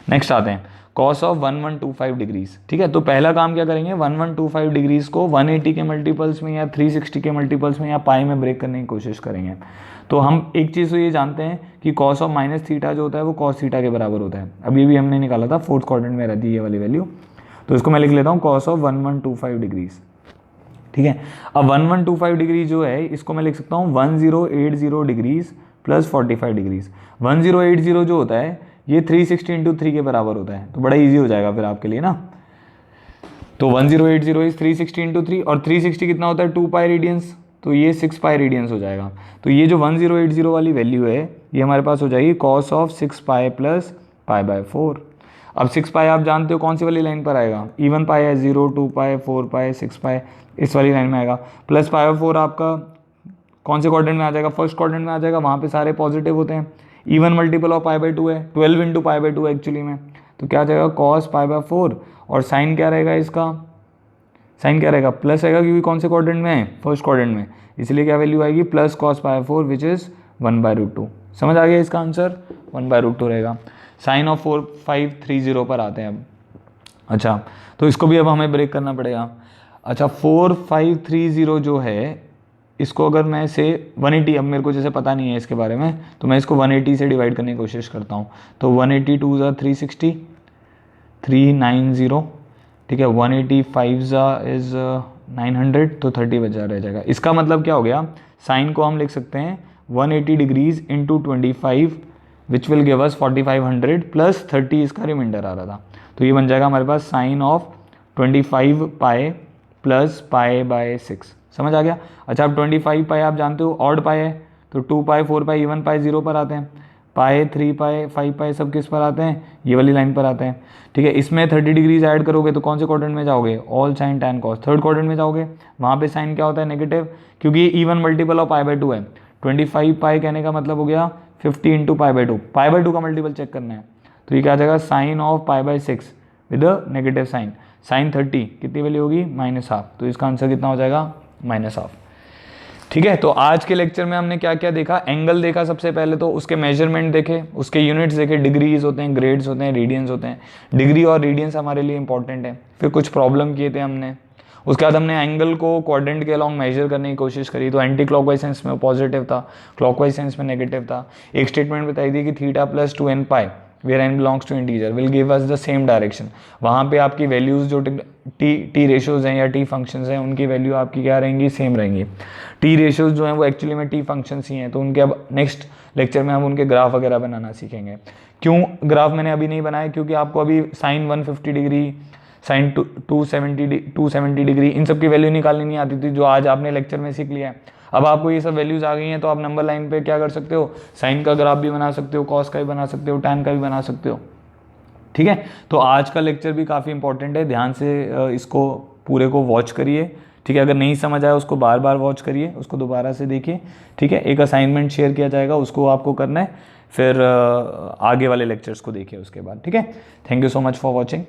नेक्स्ट आते हैं cos ऑफ 1125 डिग्रीज। ठीक है, तो पहला काम क्या करेंगे? 1125 डिग्रीज को 180 के मल्टीपल्स में या 360 के मल्टीपल्स में या पाई में ब्रेक करने की कोशिश करेंगे। तो हम एक चीज़ तो ये जानते हैं कि cos ऑफ माइनस थीटा जो होता है वो cos थीटा के बराबर होता है। अभी भी हमने निकाला था, फोर्थ क्वाड्रेंट में रहती है ये वाली वैल्यू। तो इसको मैं लिख लेता हूँ cos ऑफ 1125 डिग्रीज। ठीक है, अब 1125 डिग्री जो है इसको मैं लिख सकता हूँ 1080 डिग्रीज प्लस 45 डिग्रीज। 1080 जो होता है ये 360 × 3 के बराबर होता है, तो बड़ा इजी हो जाएगा फिर आपके लिए ना। तो 1080 इज 360 × 3, और 360 कितना होता है? 2π रेडियंस, तो ये 6π रेडियंस हो जाएगा। तो ये जो 1080 वाली वैल्यू है ये हमारे पास हो जाएगी cos ऑफ 6π प्लस π/4। अब 6π आप जानते हो कौन सी वाली लाइन पर आएगा? इवन पाई है, 0, 2π, 4π, 6π, इस वाली लाइन में आएगा। प्लस π/4 आपका कौन से क्वाड्रेंट में आ जाएगा? फर्स्ट क्वाड्रेंट में आ जाएगा, वहाँ पे सारे पॉजिटिव होते हैं। इवन मल्टीपल ऑफ π/2 है, 12 × π/2 एक्चुअली में, तो क्या आ जाएगा? cos π/4, और साइन क्या रहेगा इसका? साइन क्या रहेगा? प्लस रहेगा, क्योंकि कौन से क्वाड्रेंट में है? फर्स्ट क्वाड्रेंट में, इसलिए क्या वैल्यू आएगी? Plus cos π/4 which is 1/√2। समझ आ गया इसका आंसर? 1/√2 रहेगा। साइन ऑफ 4530 पर आते हैं अब। अच्छा, तो इसको भी अब हमें ब्रेक करना पड़ेगा। अच्छा 4530 जो है इसको अगर मैं से 180, अब मेरे को जैसे पता नहीं है इसके बारे में, तो मैं इसको 180 से डिवाइड करने की कोशिश करता हूँ। तो 180 2 ज़ा 360, 390, ठीक है, 185 ज़ा इज़ 900, तो 30 बचा रह जाएगा। इसका मतलब क्या हो गया, साइन को हम लिख सकते हैं 180 degrees into 25 which will give us 4500 plus 30 इसका रिमाइंडर आ रहा था। तो ये बन जाएगा हमारे पास sign of 25 pi plus pi by 6। समझ आ गया। अच्छा अब 25 पाए आप जानते हो ऑड पाए है, तो 2 पाए 4 पाए इवन पाए 0 पर आते हैं, पाए 3 पाए 5 पाए सब किस पर आते हैं, ये वाली लाइन पर आते हैं। ठीक है, इसमें 30 डिग्रीज ऐड करोगे तो कौन से क्वाड्रेंट में जाओगे, all sign tan cos, third quadrant में जाओगे। वहाँ पे साइन क्या होता है, नेगेटिव, क्योंकि ये even multiple of pi by 2 है। 25 पाई कहने का मतलब हो गया 50 into pi by 2, pi by 2 का मल्टीपल चेक करना है। तो ये क्या आ जाएगा, sine of pi by 6 with negative sign, sine 30 कितनी वैल्यू होगी, -12। तो इसका आंसर कितना हो जाएगा, -12। ठीक है, तो आज के लेक्चर में हमने क्या क्या देखा, एंगल देखा सबसे पहले, तो उसके मेजरमेंट देखे, उसके यूनिट्स देखे, डिग्रीज होते हैं, ग्रेड्स होते हैं, रेडियंस होते हैं। डिग्री और रेडियंस हमारे लिए इंपॉर्टेंट है। फिर कुछ प्रॉब्लम किए थे हमने, उसके बाद हमने एंगल को क्वाड्रेंट के अलॉन्ग मेजर करने की कोशिश करी। तो एंटी क्लॉकवाइज सेंस में पॉजिटिव था, क्लॉकवाइज सेंस में नेगेटिव था। एक स्टेटमेंट बताई थी कि theta plus 2n pi where n belongs to integer will give us the same direction. वहाँ पे आपकी वैल्यूज जो टी रेशियोज हैं या टी फंक्शंस हैं उनकी वैल्यू आपकी क्या रहेंगी, सेम रहेंगी। टी रेशियोज जो हैं वो एक्चुअली में टी फंक्शंस ही हैं, तो उनके अब नेक्स्ट लेक्चर में हम उनके ग्राफ वगैरह बनाना सीखेंगे। क्यों ग्राफ मैंने अभी नहीं बनाया, क्योंकि आपको अभी साइन 150 डिग्री, साइन 270 डिग्री इन सब की वैल्यू निकालनी नहीं आती थी, जो आज आपने लेक्चर में सीख लिया है। अब आपको ये सब वैल्यूज आ गई हैं, तो आप नंबर लाइन पे क्या कर सकते हो, साइन का ग्राफ भी बना सकते हो, कॉस का भी बना सकते हो, टैन का भी बना सकते हो। ठीक है, तो आज का लेक्चर भी काफ़ी इंपॉर्टेंट है, ध्यान से इसको पूरे को वॉच करिए। ठीक है, अगर नहीं समझ आया उसको बार बार वॉच करिए, उसको दोबारा से देखिए। ठीक है, एक असाइनमेंट शेयर किया जाएगा, उसको आपको करना है, फिर आगे वाले लेक्चर्स को देखिए उसके बाद। ठीक है, thank you so much for watching.